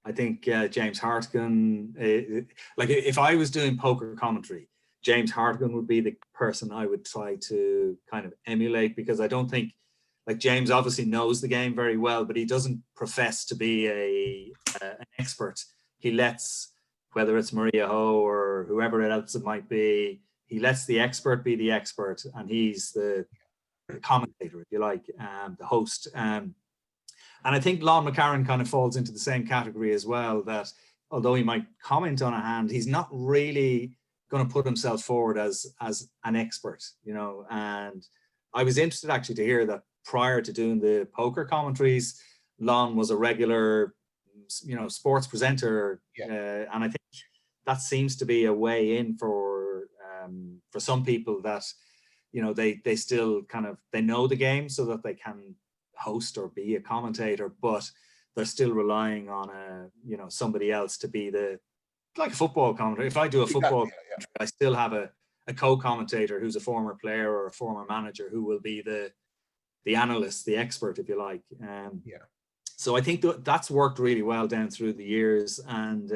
I think James Hartigan, like if I was doing poker commentary, James Hartigan would be the person I would try to kind of emulate, because I don't think, like, James obviously knows the game very well, but he doesn't profess to be an expert. He lets, whether it's Maria Ho or whoever else it might be, he lets the expert be the expert, and he's the commentator, if you like, the host. And I think Lon McCarron kind of falls into the same category as well, that although he might comment on a hand, he's not really going to put himself forward as an expert, you know. And I was interested actually to hear that prior to doing the poker commentaries, Lon was a regular, you know, sports presenter. And I think that seems to be a way in for some people that, you know, they still kind of, they know the game so that they can host or be a commentator, but they're still relying on you know, somebody else to be like a football commentator. If I do a football, I still have a co-commentator who's a former player or a former manager who will be the analyst, the expert, if you like. So I think that's worked really well down through the years, and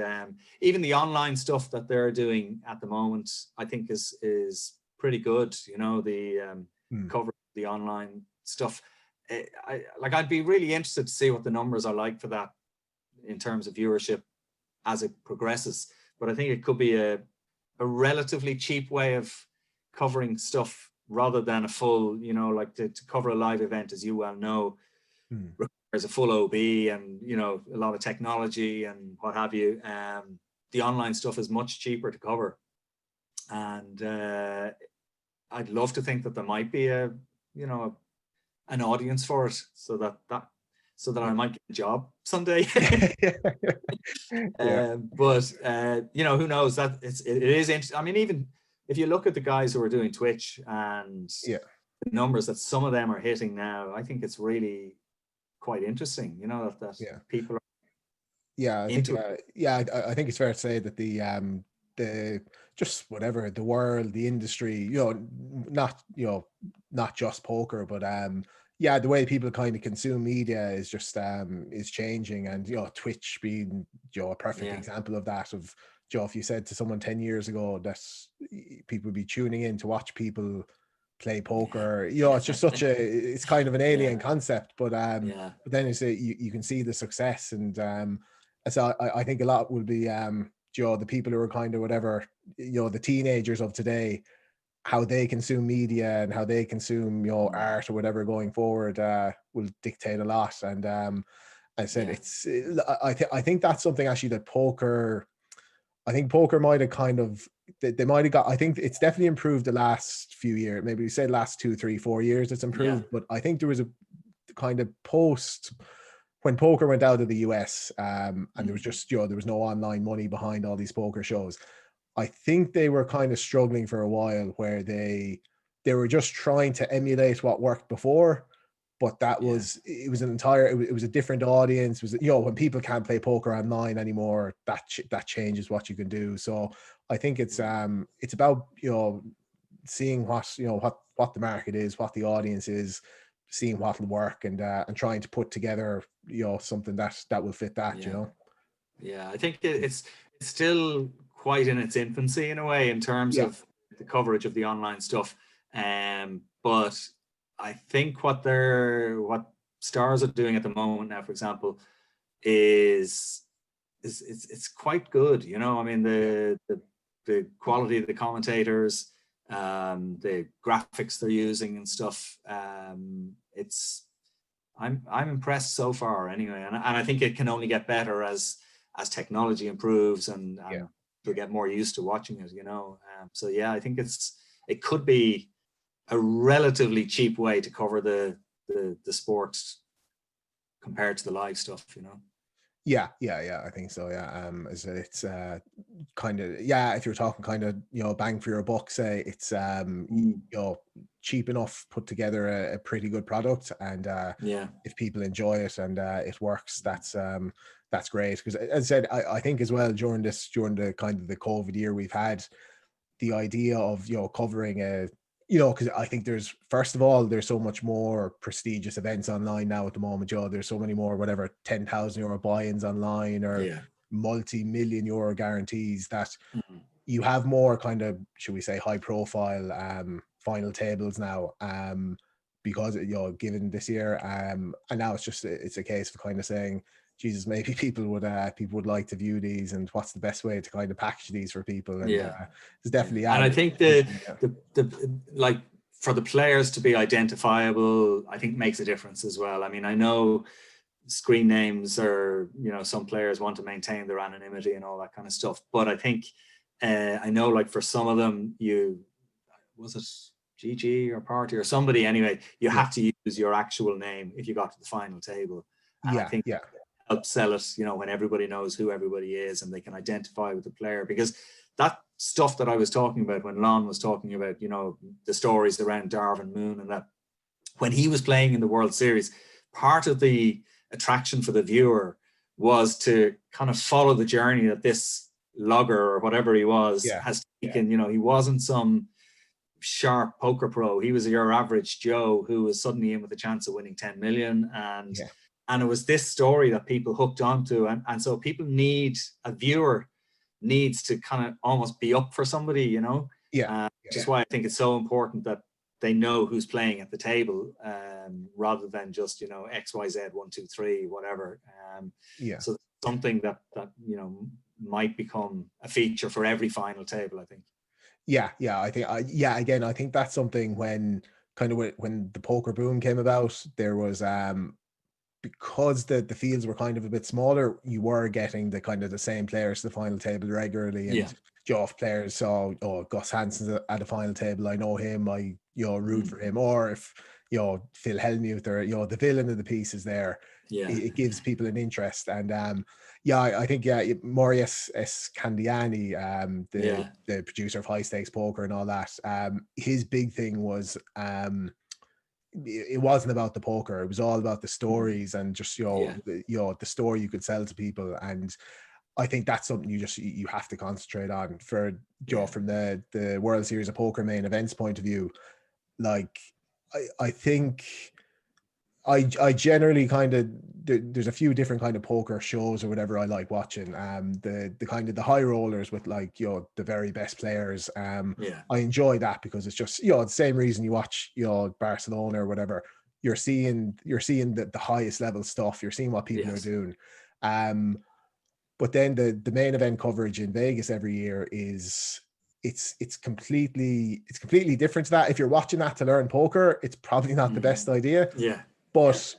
even the online stuff that they're doing at the moment, I think is pretty good. You know, the cover of the online stuff. I'd be really interested to see what the numbers are like for that in terms of viewership as it progresses. But I think it could be a relatively cheap way of covering stuff rather than a full, you know, like to cover a live event, as you well know, requires a full OB and, you know, a lot of technology and what have you. The online stuff is much cheaper to cover. And I'd love to think that there might be an audience for it, so that I might get a job someday. But you know, who knows? That it is interesting. I mean, even if you look at the guys who are doing Twitch and the numbers that some of them are hitting now, I think it's really quite interesting. You know, that people are I think it's fair to say that the just whatever the world, the industry, you know, not just poker, but the way people kind of consume media is just is changing. And, you know, Twitch being, you know, a perfect example of that. Of, you know, if you said to someone 10 years ago that people would be tuning in to watch people play poker, you know, it's just it's kind of an alien concept, but then you can see the success. And so I think a lot will be you know, the people who are kind of whatever, you know, the teenagers of today, how they consume media and how they consume, you know, art or whatever going forward will dictate a lot. And I said I think that's something actually that poker might have kind of, they might have got, I think it's definitely improved the last few years, maybe we say last 2, 3, 4 years it's improved. But I think there was a kind of post when poker went out of the US and there was just, you know, there was no online money behind all these poker shows. I think they were kind of struggling for a while, where they were just trying to emulate what worked before, but that was it was a different audience. It was, you know, when people can't play poker online anymore, that changes what you can do. So I think it's about, you know, seeing what, you know, what the market is, what the audience is, seeing what will work, and trying to put together, you know, something that will fit that, you know. I think it's still quite in its infancy in a way in terms of the coverage of the online stuff, but I think what stars are doing at the moment now, for example, is it's quite good, you know. I mean, the quality of the commentators, the graphics they're using and stuff, I'm impressed so far anyway, and I think it can only get better as technology improves and we get more used to watching it, you know. So I think it could be a relatively cheap way to cover the sports compared to the live stuff, you know. I think so. It's kind of, if you're talking kind of, you know, bang for your buck, say it's you know, cheap enough, put together a pretty good product, and if people enjoy it and it works, that's great. Because as I said, I think as well during the kind of the COVID year we've had, the idea of, you know, covering you know, because I think there's so much more prestigious events online now at the moment, Joe. There's so many more, whatever, 10,000 euro buy-ins online or multi-million euro guarantees, that you have more kind of, should we say, high profile final tables now, because, you know, given this year, and now it's a case of kind of saying, Jesus, maybe people would like to view these, and what's the best way to kind of package these for people. And there's definitely, and I think the like for the players to be identifiable, I think makes a difference as well. I mean, I know screen names are, some players want to maintain their anonymity and all that kind of stuff, but I think I know, like, for some of them, was it GG or Party or somebody, anyway, you have to use your actual name if you got to the final table. And I think help sell it, when everybody knows who everybody is and they can identify with the player. Because that stuff that I was talking about when Lon was talking about, the stories around Darwin Moon, and that when he was playing in the World Series, part of the attraction for the viewer was to kind of follow the journey that this logger or whatever he was has taken. He wasn't some sharp poker pro. He was your average Joe who was suddenly in with a chance of winning 10 million. And it was this story that people hooked onto. And so a viewer needs to kind of almost be up for somebody, which is why I think it's so important that they know who's playing at the table, rather than just, XYZ 1, 2, 3, whatever. So something that might become a feature for every final table, I think. I think again, I think that's something when the poker boom came about, there was because the fields were kind of a bit smaller, you were getting the kind of the same players to the final table regularly. And if players saw, Gus Hansen's at the final table, I know him, I root for him. Or if Phil Hellmuth or the villain of the piece is there, it gives people an interest. And I think Maurice S. Candiani, the producer of High Stakes Poker and all that, his big thing was it wasn't about the poker, it was all about the stories and just the story you could sell to people. And I think that's something you have to concentrate on for from the World Series of Poker main events point of view. Like I think I generally there's a few different kind of poker shows or whatever I like watching. The kind of the high rollers with the very best players. I enjoy that because it's just the same reason you watch Barcelona or whatever. You're seeing the highest level stuff. You're seeing what people are doing. But then the main event coverage in Vegas every year is it's completely different to that. If you're watching that to learn poker, it's probably not the best idea. But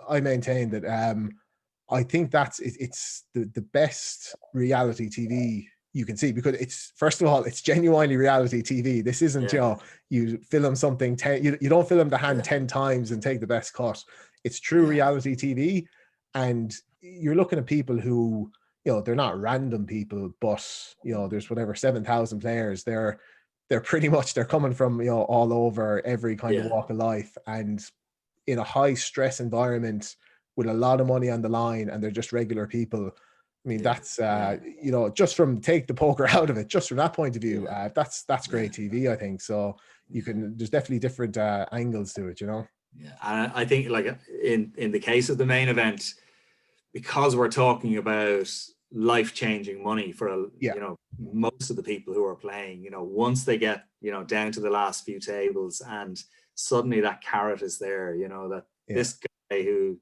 I maintain that I think it's the best reality TV you can see, because it's, first of all, it's genuinely reality TV. This isn't you film something you don't film the hand 10 times and take the best cut. It's true reality TV, and you're looking at people who they're not random people, but there's whatever 7,000 players. They're pretty much, they're coming from all over, every kind of walk of life, and in a high stress environment with a lot of money on the line, and they're just regular people. I mean, that's just from, take the poker out of it, just from that point of view, that's great TV, I think. So there's definitely different angles to it, And I think, like, in the case of the main event, because we're talking about life-changing money for most of the people who are playing, once they get down to the last few tables, and suddenly that carrot is there, that this guy who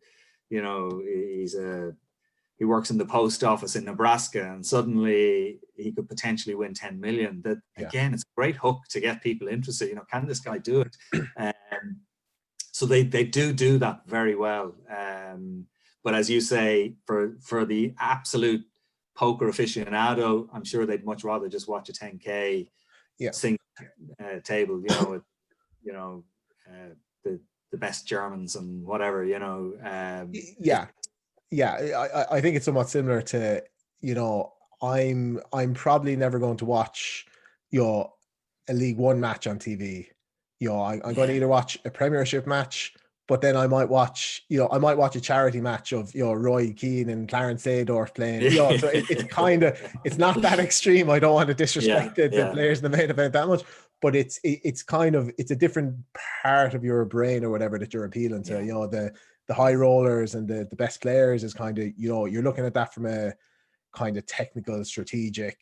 he works in the post office in Nebraska, and suddenly he could potentially win 10 million. That again, it's a great hook to get people interested. Can this guy do it? So they do that very well. But as you say, for the absolute poker aficionado, I'm sure they'd much rather just watch a 10K single table, with the best Germans and whatever, I think it's somewhat similar to, I'm probably never going to watch a League One match on TV. I'm going to either watch a Premiership match, but then I might watch a charity match of Roy Keane and Clarence Seedorf playing. So it's kind of, it's not that extreme. I don't want to disrespect the players in the main event that much, but it's kind of, it's a different part of your brain or whatever that you're appealing to. The high rollers and the best players is kind of, you're looking at that from a kind of technical, strategic,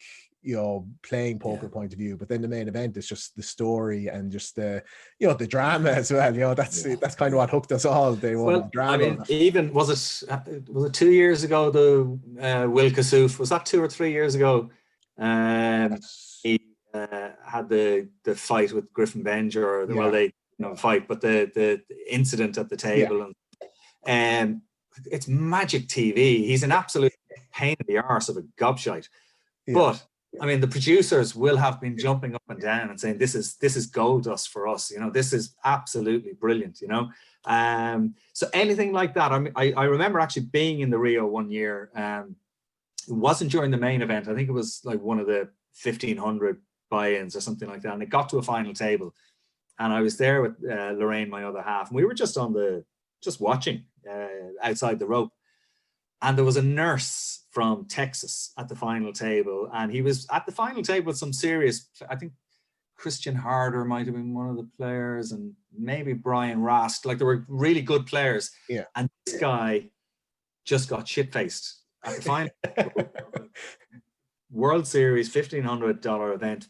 playing poker point of view, but then the main event is just the story and just the the drama as well. That's kind of what hooked us all. They wanted the drama. I mean, even was it 2 years ago, the Will Kassouf, was that 2 or 3 years ago? He had the fight with Griffin Benger, well, they fight, but the incident at the table, and it's magic TV. He's an absolute pain in the arse of a gobshite, but I mean, the producers will have been jumping up and down and saying, this is gold dust for us. This is absolutely brilliant, So anything like that. I mean, I remember actually being in the Rio one year. It wasn't during the main event. I think it was like one of the 1,500 buy-ins or something like that. And it got to a final table. And I was there with Lorraine, my other half. And we were just watching outside the rope. And there was a nurse from Texas at the final table. And he was at the final table with some serious, I think Christian Harder might have been one of the players, and maybe Brian Rast. Like, there were really good players. Yeah. And this guy just got shit-faced at the final World Series $1,500 event.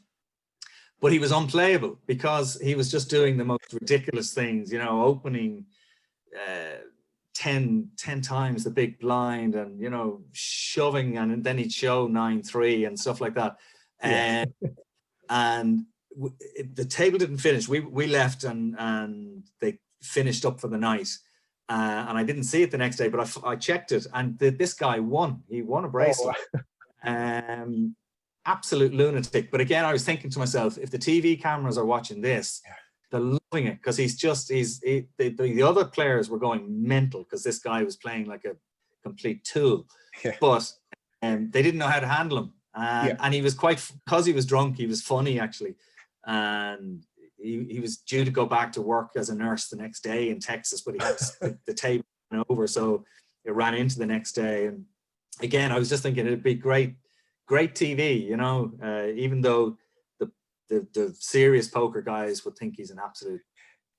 But he was unplayable because he was just doing the most ridiculous things, opening 10 times the big blind and, shoving, and then he'd show 9-3 and stuff like that. And the table didn't finish. We left and they finished up for the night. And I didn't see it the next day, but I checked it, and this guy won. He won a bracelet. Absolute lunatic. But again, I was thinking to myself, if the TV cameras are watching this, they're loving it, because the other players were going mental because this guy was playing like a complete tool. But they didn't know how to handle him. And he was because he was drunk, he was funny actually. And he was due to go back to work as a nurse the next day in Texas, but he had the table over, so it ran into the next day. And again, I was just thinking it'd be great TV, even though the serious poker guys would think he's an absolute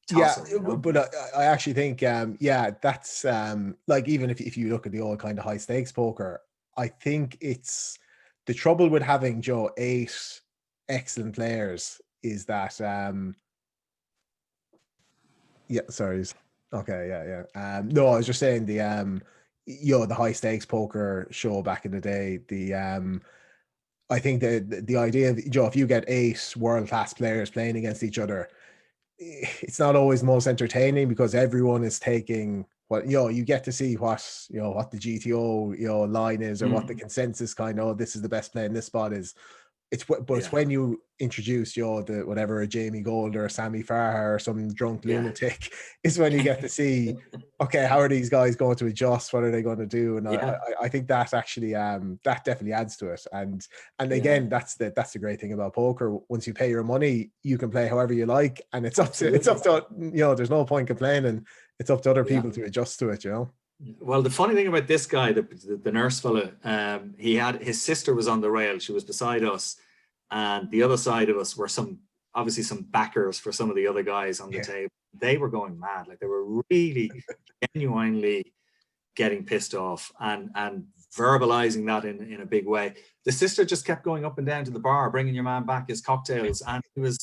tosser, but I actually think that's like, even if you look at the old kind of high stakes poker, I think it's the trouble with having 8 excellent players is that no, I was just saying the high stakes poker show back in the day, I think the idea of, if you get 8 world-class players playing against each other, it's not always the most entertaining, because everyone is taking what, you get to see what the GTO line is, or what the consensus kind of, this is the best play in this spot is. It's when you introduce a Jamie Gold or a Sammy Farha or some drunk lunatic, is when you get to see, okay, how are these guys going to adjust? What are they going to do? And I think that actually that definitely adds to it. And again, that's the great thing about poker. Once you pay your money, you can play however you like, and it's up to there's no point complaining. It's up to other people to adjust to it. Well, the funny thing about this guy, the nurse fella, his sister was on the rail. She was beside us, and the other side of us were obviously some backers for some of the other guys on the table. They were going mad. Like, they were really genuinely getting pissed off and verbalizing that in a big way. The sister just kept going up and down to the bar, bringing your man back his cocktails, and he was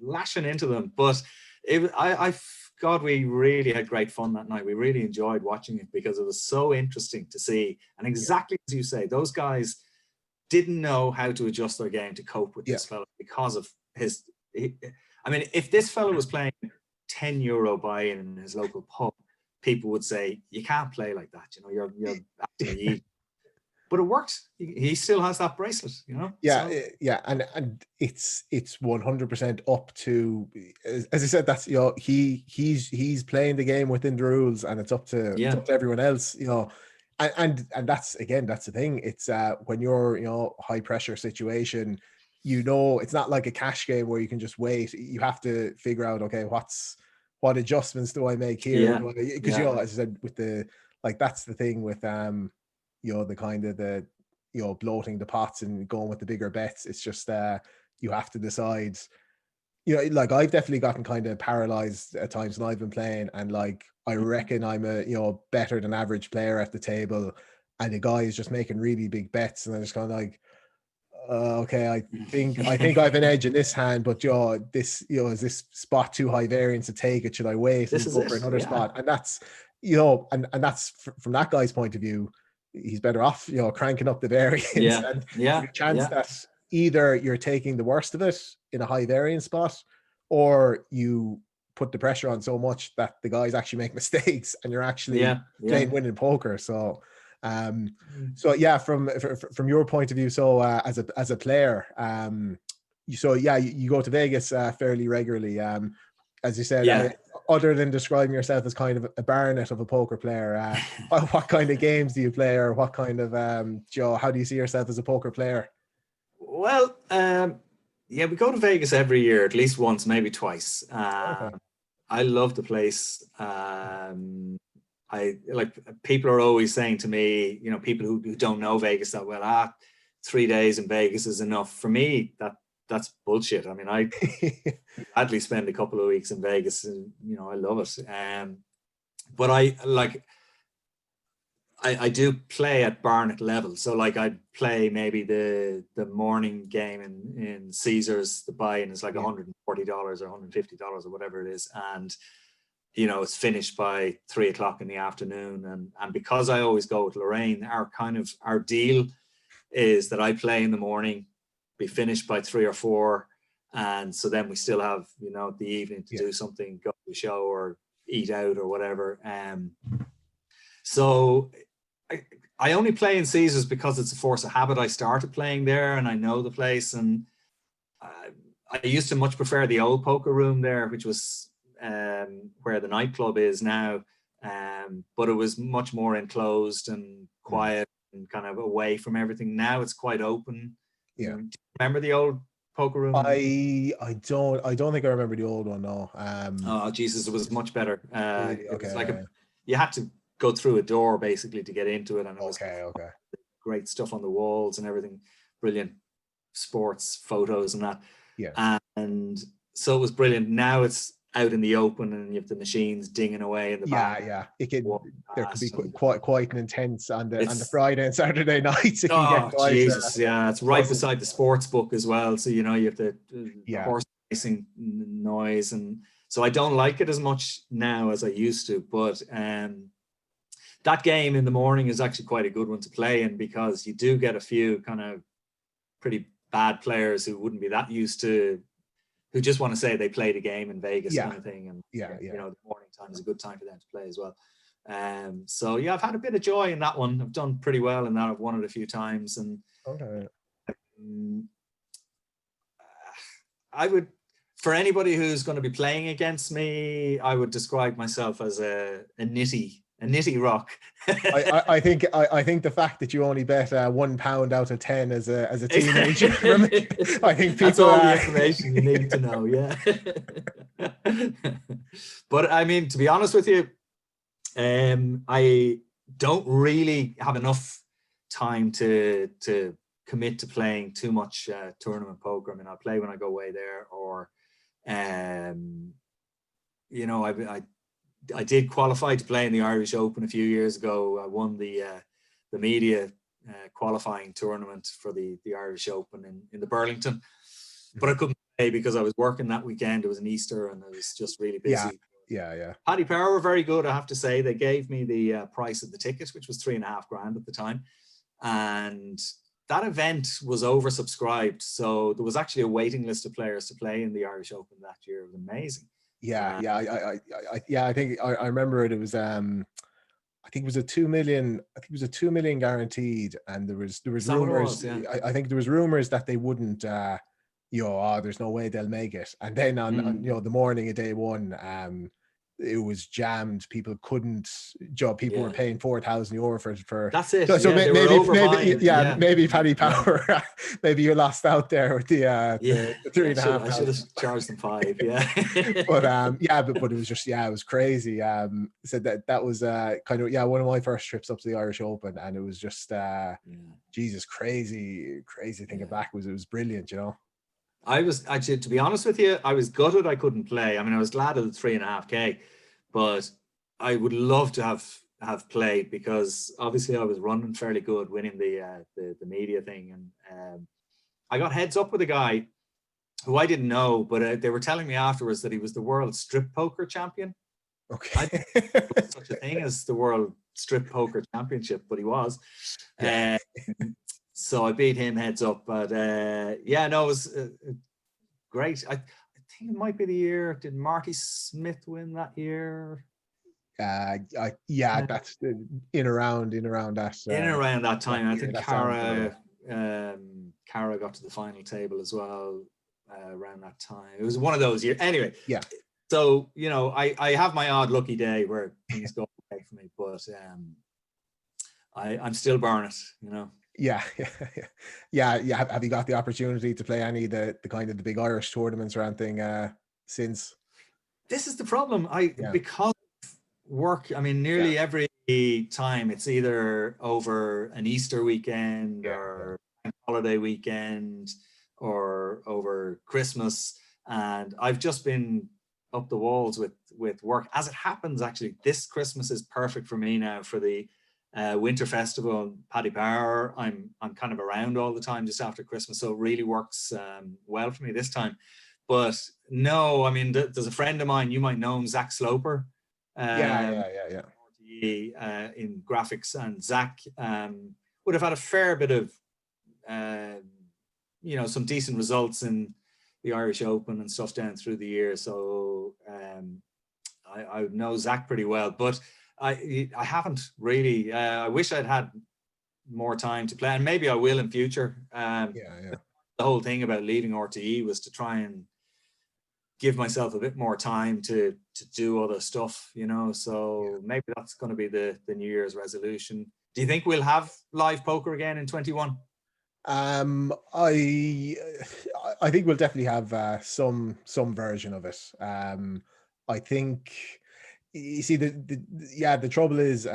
lashing into them. But God, we really had great fun that night. We really enjoyed watching it because it was so interesting to see. And exactly as you say, those guys didn't know how to adjust their game to cope with this fellow because of if this fellow was playing €10 buy-in in his local pub, people would say, you can't play like that. You're acting. But it worked. He still has that bracelet, And it's 100% up to, as I said, that's he's playing the game within the rules, and it's up to everyone else, and that's the thing. It's when you're high pressure situation, it's not like a cash game where you can just wait. You have to figure out, okay, what adjustments do I make here? Because as I said, with that's the thing with the kind of the bloating the pots and going with the bigger bets. It's just you have to decide. Like, I've definitely gotten kind of paralyzed at times when I've been playing, and like, I reckon I'm a better than average player at the table, and the guy is just making really big bets, and I'm just kind of like, Okay, I think I have an edge in this hand, but this is this spot too high variance to take it? Should I wait and go for another spot? And that's and that's from that guy's point of view, he's better off cranking up the variance. And there's a chance that either you're taking the worst of it in a high variance spot, or you put the pressure on so much that the guys actually make mistakes and you're actually playing winning poker. So yeah, from your point of view, so as a player, you go to Vegas fairly regularly. As you said, other than describing yourself as kind of a baronet of a poker player, what kind of games do you play, or what kind of how do you see yourself as a poker player? Well, we go to Vegas every year, at least once, maybe twice. I love the place. People are always saying to me, people who don't know Vegas that well, 3 days in Vegas is enough. For me, that's bullshit. I mean, I gladly spend a couple of weeks in Vegas, and I love it. But I do play at Barnet level. So I play maybe the morning game in Caesars. The buy-in is like $140 or $150 or whatever it is. And it's finished by 3 o'clock in the afternoon. And because I always go with Lorraine, our deal is that I play in the morning, be finished by 3 or 4. And so then we still have, the evening to do something, go to a show or eat out or whatever. So I only play in Caesars because it's a force of habit. I started playing there and I know the place. And I used to much prefer the old poker room there, which was where the nightclub is now, but it was much more enclosed and quiet and kind of away from everything. Now it's quite open. Do you remember the old poker room? I don't think I remember the old one. No. Oh Jesus, it was much better. Really? It was you had to go through a door basically to get into it, and it was great stuff on the walls and everything, brilliant sports photos and that. And so it was brilliant. Now it's out in the open and you have the machines dinging away in the back. There could be quite an intense on the Friday and Saturday nights. It can get quite, Jesus, it's right beside the sports book as well. So you have the horse racing noise, and so I don't like it as much now as I used to. But that game in the morning is actually quite a good one to play in, because you do get a few kind of pretty bad players who wouldn't be that used to, who just want to say they played a game in Vegas kind of thing. And the morning time is a good time for them to play as well. So I've had a bit of joy in that one. I've done pretty well in that. I've won it a few times. And I would, for anybody who's going to be playing against me, I would describe myself as a nitty rock. I think the fact that you only bet £1 out of 10 as a teenager, I think people, that's all the information you need to know. But I mean, to be honest with you, I don't really have enough time to commit to playing too much tournament poker. I mean, I'll play when I go away there, or I did qualify to play in the Irish Open a few years ago. I won the media qualifying tournament for the Irish Open in the Burlington, but I couldn't play because I was working that weekend. It was an Easter and I was just really busy. Paddy Power were very good, I have to say. They gave me the price of the ticket, which was $3,500 at the time, and that event was oversubscribed, so there was actually a waiting list of players to play in the Irish Open that year. It was amazing. I think I remember it. It was I think it was a 2 million. I think it was a 2 million guaranteed, and there was rumors. I think there was rumors that they wouldn't. There's no way they'll make it. And then on the morning of day one, it was jammed. People couldn't. People were paying €4,000 for. That's it. So maybe Paddy Power. Maybe you lost out there with the 3.5. I should have charged them $5. But it was just it was crazy. Said that was kind of one of my first trips up to the Irish Open, and it was just Jesus, crazy thinking back. It was brilliant, I was actually, to be honest with you, I was gutted I couldn't play. I mean, I was glad of the $3.5K, but I would love to have played, because obviously I was running fairly good, winning the media thing, and I got heads up with a guy who I didn't know, but they were telling me afterwards that he was the world strip poker champion. Okay. I didn't know there was such a thing as the world strip poker championship, but he was. Yeah. So I beat him heads up. But yeah, no, it was great. I think it might be the year. Did Marty Smith win that year? Yeah, that's in around that. In and around that time. I think Cara got to the final table as well around that time. It was one of those years. Anyway, yeah. So, you know, I have my odd lucky day where things go away for me, but I'm still burning it, you know. Yeah. Have you got the opportunity to play any of the kind of the big Irish tournaments or anything since? This is the problem. Because of work, I mean, nearly every time it's either over an Easter weekend or a holiday weekend or over Christmas, and I've just been up the walls with work. As it happens, actually, this Christmas is perfect for me now for the winter festival, Paddy Power. I'm kind of around all the time just after Christmas, so it really works well for me this time. But no, I mean, there's a friend of mine, you might know him, Zach Sloper. Yeah. In graphics, and Zach would have had a fair bit of, you know, some decent results in the Irish Open and stuff down through the year. So I know Zach pretty well, but I haven't really. I wish I'd had more time to play, and maybe I will in future. The whole thing about leaving RTE was to try and give myself a bit more time to do other stuff, you know. So maybe that's going to be the New Year's resolution. Do you think we'll have live poker again in 21? I think we'll definitely have some version of it. I think, you see, the trouble is,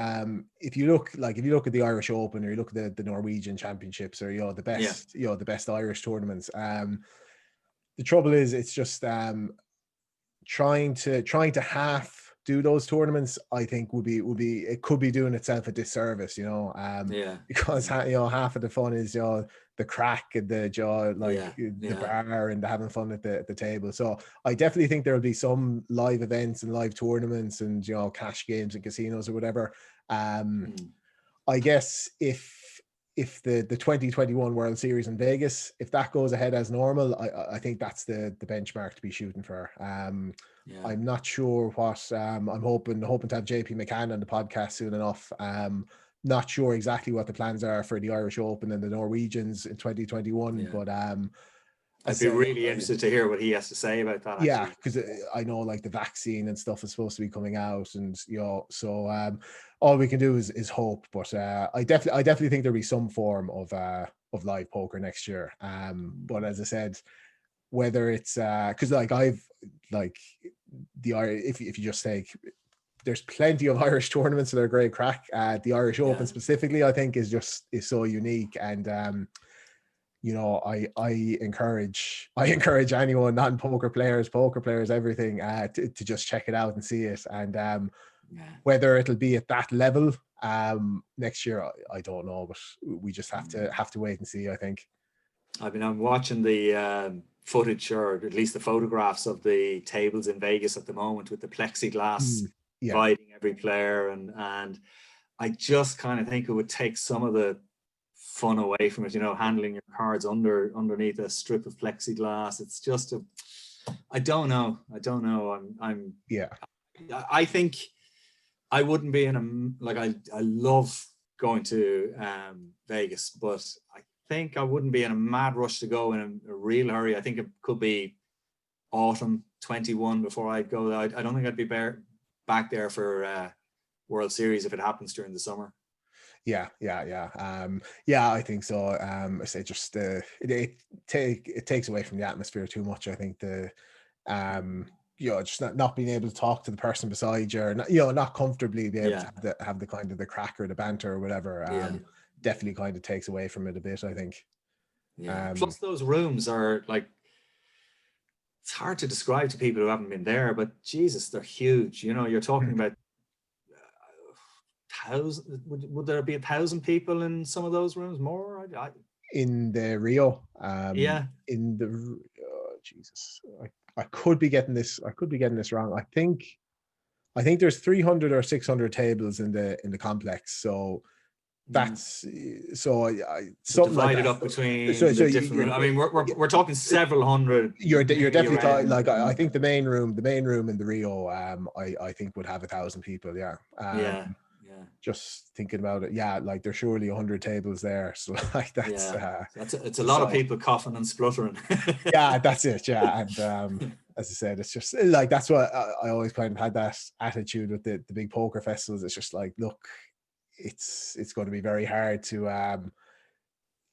if you look at the Irish Open, or you look at the Norwegian Championships, or the best Irish tournaments, the trouble is it's just trying to half do those tournaments, I think it could be doing itself a disservice, you know. Because half of the fun is the crack and the the bar and the having fun at the table. So I definitely think there will be some live events and live tournaments and cash games and casinos or whatever. I guess if the 2021 World Series in Vegas, if that goes ahead as normal, I think that's the benchmark to be shooting for. I'm not sure what I'm hoping to have JP McCann on the podcast soon enough. Not sure exactly what the plans are for the Irish Open and the Norwegians in 2021, but I'd be really interested to hear what he has to say about that. Yeah, because I know like the vaccine and stuff is supposed to be coming out, and so all we can do is hope. But I definitely think there'll be some form of live poker next year. But as I said, whether it's because if you just take, there's plenty of Irish tournaments that are great crack. The Irish Open specifically, I think, is so unique, and I encourage anyone, non-poker players, poker players, everything, to just check it out and see it. And whether it'll be at that level next year, I don't know, but we just have to wait and see, I think. I'm watching the footage, or at least the photographs of the tables in Vegas at the moment with the plexiglass dividing every player, and I just kind of think it would take some of the fun away from it, handling your cards underneath a strip of plexiglass. It's just I don't know. I think I wouldn't be in I love going to Vegas, but I think I wouldn't be in a mad rush to go in a real hurry. I think it could be autumn 21 before I'd go. I don't think I'd be back there for World Series if it happens during the summer. Yeah. I think so. I say just it takes away from the atmosphere too much. I think just not being able to talk to the person beside you, or not comfortably be able to have the kind of the crack or the banter or whatever. Definitely kind of takes away from it a bit, I think. Plus those rooms are it's hard to describe to people who haven't been there, but Jesus, they're huge. You're talking about would there be 1,000 people in some of those rooms? More? in the Rio. Yeah. In the Jesus, I could be getting this. I could be getting this wrong. I think there's 300 or 600 tables in the complex. So that's something like divided that. up between So the different. I mean, we're talking several hundred. You're definitely talking, around. like, I think the main room in the Rio, I think would have 1,000 people. Yeah. Yeah. Just thinking about it, yeah, like there's surely 100 tables there. So like that's it's a lot of people coughing and spluttering. Yeah, that's it. Yeah, and as I said, it's just like that's what I always kind of had that attitude with the big poker festivals. It's just like, look, it's going to be very hard to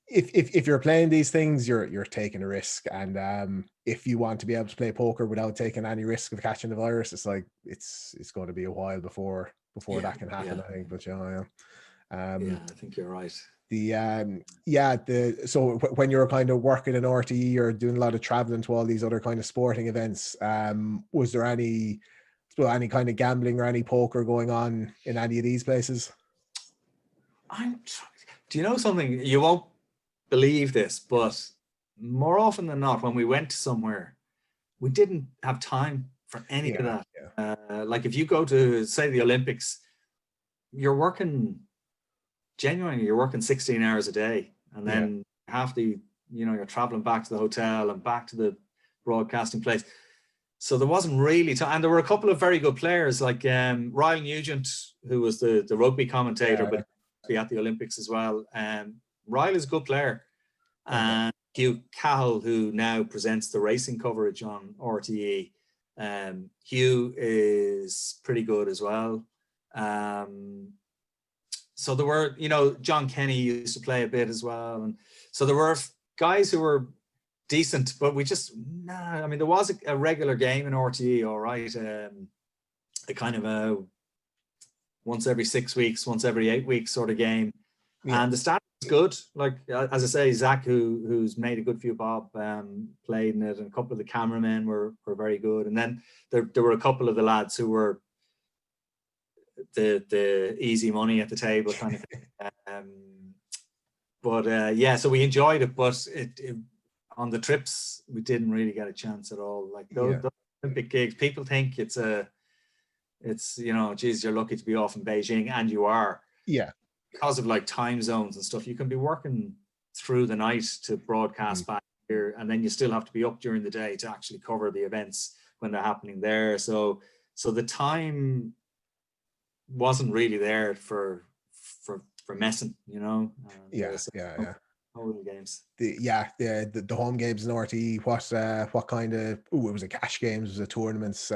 if you're playing these things, you're taking a risk, and if you want to be able to play poker without taking any risk of catching the virus, it's like it's going to be a while before that can happen. I think, but yeah, I think you're right. So when you're kind of working in RTE or doing a lot of traveling to all these other kind of sporting events, was there any kind of gambling or any poker going on in any of these places? Do you know something? You won't believe this, but more often than not, when we went to somewhere, we didn't have time for any of that. Yeah. Like if you go to, say, the Olympics, you're working 16 hours a day, and then you're traveling back to the hotel and back to the broadcasting place. So there wasn't really time. And there were a couple of very good players, like Ryle Nugent, who was the rugby commentator, but be at the Olympics as well. Ryle is a good player. And Hugh Cahill, who now presents the racing coverage on RTE. Hugh is pretty good as well. So there were, John Kenny used to play a bit as well. And so there were guys who were decent, but I mean, there was a regular game in RTE, all right. A kind of a once every 6 weeks, once every 8 weeks sort of game. Yeah. And the stat was good. Like, as I say, Zach, who's made a good few bob, played in it, and a couple of the cameramen were very good. And then there were a couple of the lads who were the easy money at the table kind of thing. So we enjoyed it, but it on the trips we didn't really get a chance at all. Like those Olympic gigs, people think it's geez, you're lucky to be off in Beijing, and you are. Yeah. Because of like time zones and stuff, you can be working through the night to broadcast back here, and then you still have to be up during the day to actually cover the events when they're happening there. So the time wasn't really there for messing, Home games. The home games in RTE. What kind of? It was a cash games, it was a tournaments.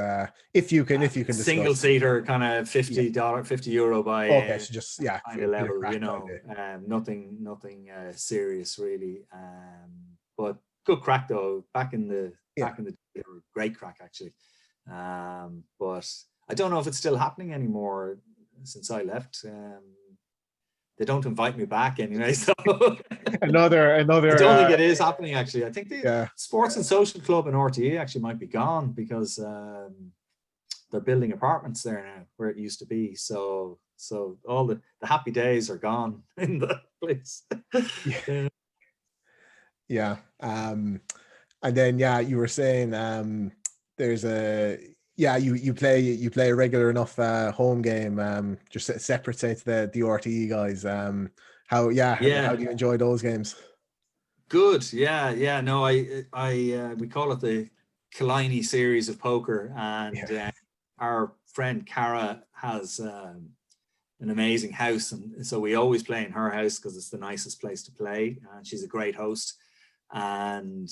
If you can single seater kind of €50 by. Okay, so just kind of level, nothing serious really. But good crack though. Back in the day, they were great crack actually. But I don't know if it's still happening anymore since I left. They don't invite me back anyway, so another. I don't think it is happening actually. I think the Sports and Social Club in RTE actually might be gone because they're building apartments there now where it used to be. So all the happy days are gone in the place. And then you were saying there's you play a regular enough home game, just separate, say, to the RTE guys. How do you enjoy those games? Good. No, we call it the Killiney series of poker, and our friend Cara has an amazing house, and so we always play in her house because it's the nicest place to play, and she's a great host. And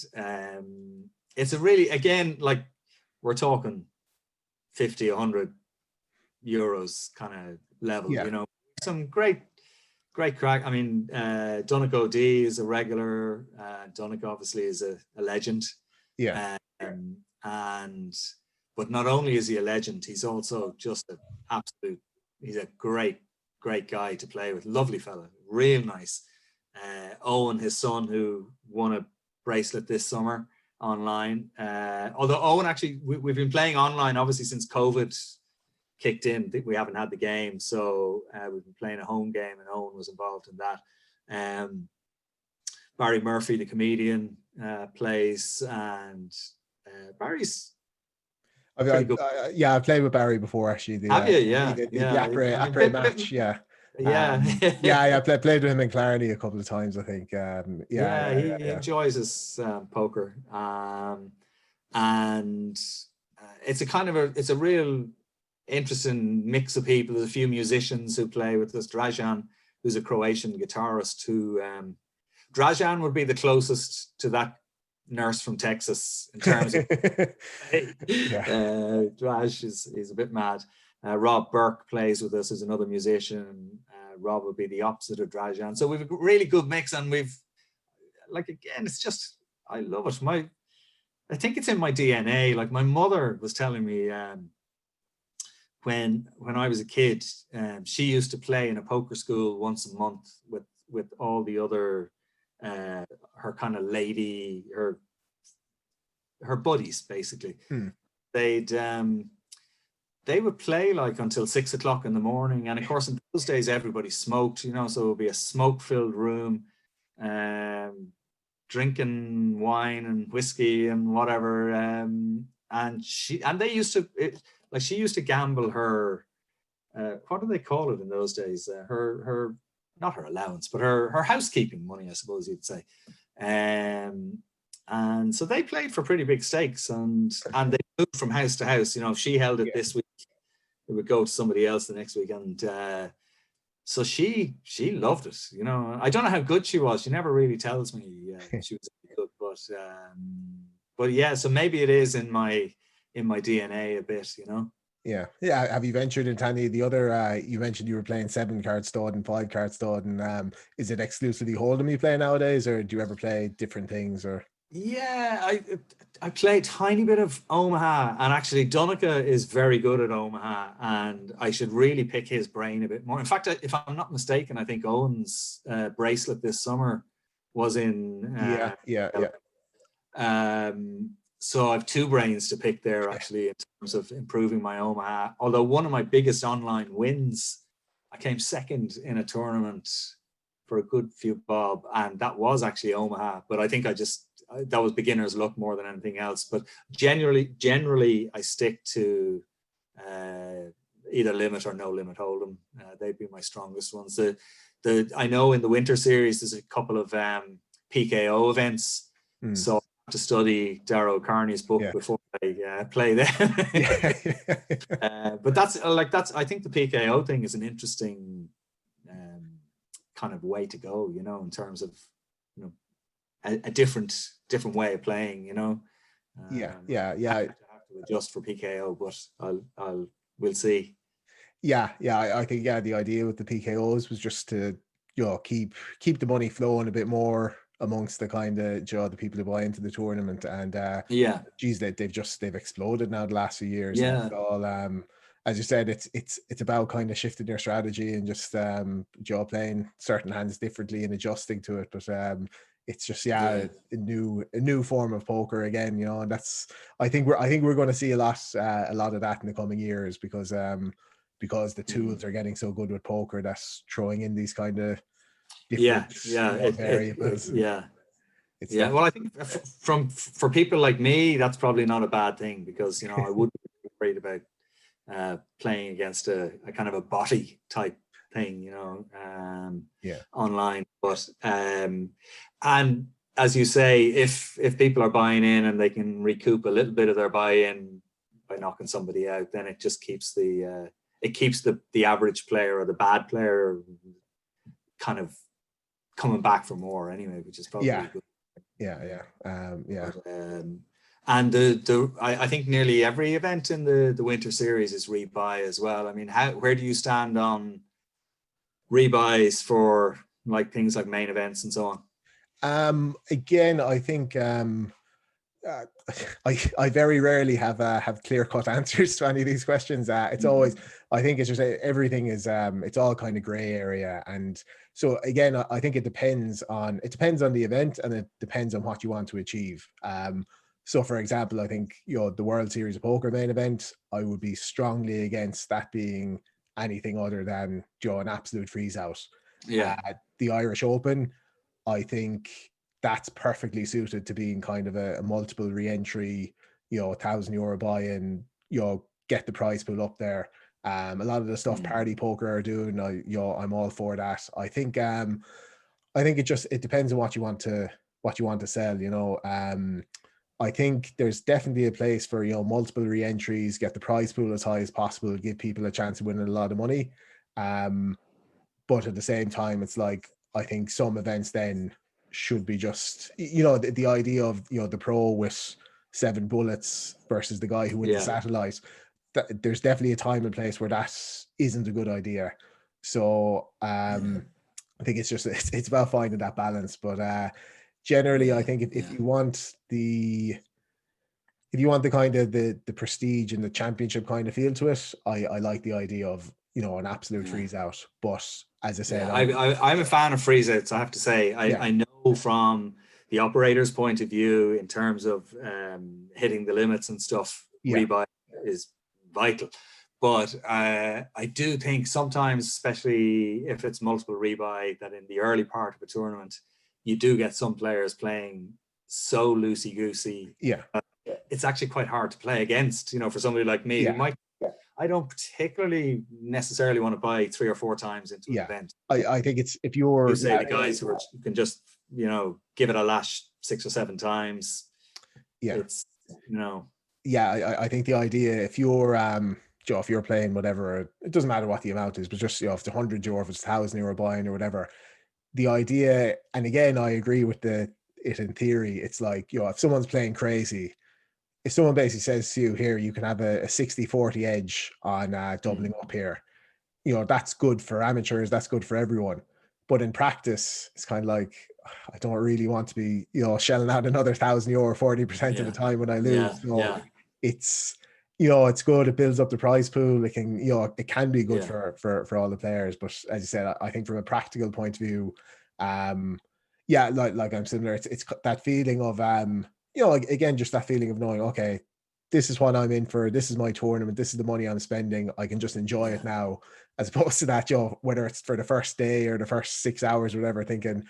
it's a really, again, like we're talking 50, 100 euros kind of level, some great crack. I mean, Donegal D is a regular. Donegal obviously is a legend. But not only is he a legend, he's also just he's a great guy to play with. Lovely fella, real nice. Owen, his son, who won a bracelet this summer online. Although Owen, actually, we've been playing online obviously since COVID kicked in. We haven't had the game, so we've been playing a home game, and Owen was involved in that. Barry Murphy, the comedian, plays, and Barry's pretty good. I've played with Barry before, actually. Have you? Yeah, The après match, yeah. Yeah. I played with him in Clarny a couple of times, I think. He enjoys his poker, and it's a real interesting mix of people. There's a few musicians who play with us. Dražan, who's a Croatian guitarist, who Dražan would be the closest to that nurse from Texas in terms of Draj is a bit mad. Rob Burke plays with us as another musician. Rob would be the opposite of Dražan. So we've a really good mix, and we've, like, again, it's just, I love it. I think it's in my DNA. Like, my mother was telling me when I was a kid, she used to play in a poker school once a month with all the other her kind of lady, her buddies, basically. They would play like until 6 o'clock in the morning, and of course in those days everybody smoked, you know, so it would be a smoke-filled room, drinking wine and whiskey and whatever, and she used to gamble her what do they call it in those days, her not her allowance, but her housekeeping money, I suppose you'd say. And so they played for pretty big stakes, and they moved from house to house. You know, if she held it this week, it would go to somebody else the next week. And so she loved it. You know, I don't know how good she was. She never really tells me she was good, but yeah. So maybe it is in my DNA a bit. You know. Yeah. Have you ventured into any of the other? You mentioned you were playing 7-card stud and 5-card stud, and is it exclusively Hold'em you play nowadays, or do you ever play different things? Or yeah, I play a tiny bit of Omaha, and actually Donica is very good at Omaha, and I should really pick his brain a bit more. In fact, if I'm not mistaken, I think Owen's bracelet this summer was in. So I have 2 brains to pick there, actually, in terms of improving my Omaha. Although one of my biggest online wins, I came second in a tournament for a good few bob, and that was actually Omaha. But I think that was beginner's luck more than anything else. But generally I stick to either limit or no limit Hold'em. They'd be my strongest ones. I know in the winter series there's a couple of PKO events, so to study Darrow Carney's book before I play them. But that's I think the PKO thing is an interesting kind of way to go, you know, in terms of, you know, a different way of playing, you know. I have to adjust for PKO, but we'll see. I think the idea with the PKOs was just to, you know, keep the money flowing a bit more amongst the kind of, you know, the people who buy into the tournament, and they've exploded now the last few years. It's all as you said, it's about kind of shifting your strategy and just you know, playing certain hands differently and adjusting to it. But it's just a new form of poker again, you know, and that's, I think we're going to see a lot of that in the coming years, because the tools are getting so good with poker, that's throwing in these kind of different variables. Well, I think for people like me, that's probably not a bad thing, because, you know, I wouldn't be worried about playing against a kind of a botty type thing, you know, online. But and as you say, if people are buying in and they can recoup a little bit of their buy-in by knocking somebody out, then it just keeps the average player or the bad player kind of coming back for more anyway, which is probably good. And I think nearly every event in the winter series is rebuy as well. I mean, where do you stand on rebuys for like things like main events and so on? Again, I think I very rarely have clear-cut answers to any of these questions. It's always, I think it's just everything is it's all kind of gray area. And so again, I think it depends on the event, and it depends on what you want to achieve. So for example, I think, you know, the World Series of Poker main event, I would be strongly against that being anything other than, you know, an absolute freeze out. The Irish Open, I think that's perfectly suited to being kind of a multiple re-entry, you know, €1,000 buy-in, you know, get the prize pool up there. A lot of the stuff Party Poker are doing, I'm all for that. I think it depends on what you want to sell, you know. I think there's definitely a place for, you know, multiple re-entries, get the prize pool as high as possible, give people a chance of winning a lot of money. But at the same time, it's like, I think some events then should be just, you know, the idea of, you know, the pro with 7 bullets versus the guy who wins the satellite. There's definitely a time and place where that isn't a good idea. So I think it's about finding that balance. But generally, I think if you want the kind of the prestige and the championship kind of feel to it, I like the idea of, you know, an absolute freeze out. But as I said, I'm a fan of freeze outs, I have to say. I know from the operator's point of view, in terms of hitting the limits and stuff, rebuy is vital. But I do think sometimes, especially if it's multiple rebuy, that in the early part of a tournament, you do get some players playing so loosey-goosey. It's actually quite hard to play against, you know, for somebody like me who might, I don't particularly necessarily want to buy 3 or 4 times into an event. I think it's, if you're, you say the guys who can just, you know, give it a lash 6 or 7 times. It's, you know. I think the idea, if you're Joe, if you're playing whatever, it doesn't matter what the amount is, but just, you know, if it's €100, if it's €1,000 buying or whatever, the idea, and again, I agree with it in theory, it's like, you know, if someone's playing crazy, if someone basically says to you, here, you can have a 60-40 edge on doubling up here, you know, that's good for amateurs, that's good for everyone. But in practice, it's kind of like, I don't really want to be, you know, shelling out another €1,000 40% of the time when I lose. It's, you know, it's good. It builds up the prize pool. It can, you know, it can be good for all the players. But as you said, I think from a practical point of view, like I'm similar. It's that feeling of, you know, again, just that feeling of knowing, okay, this is what I'm in for. This is my tournament. This is the money I'm spending. I can just enjoy it now, as opposed to that, you know, whether it's for the first day or the first 6 hours or whatever, thinking,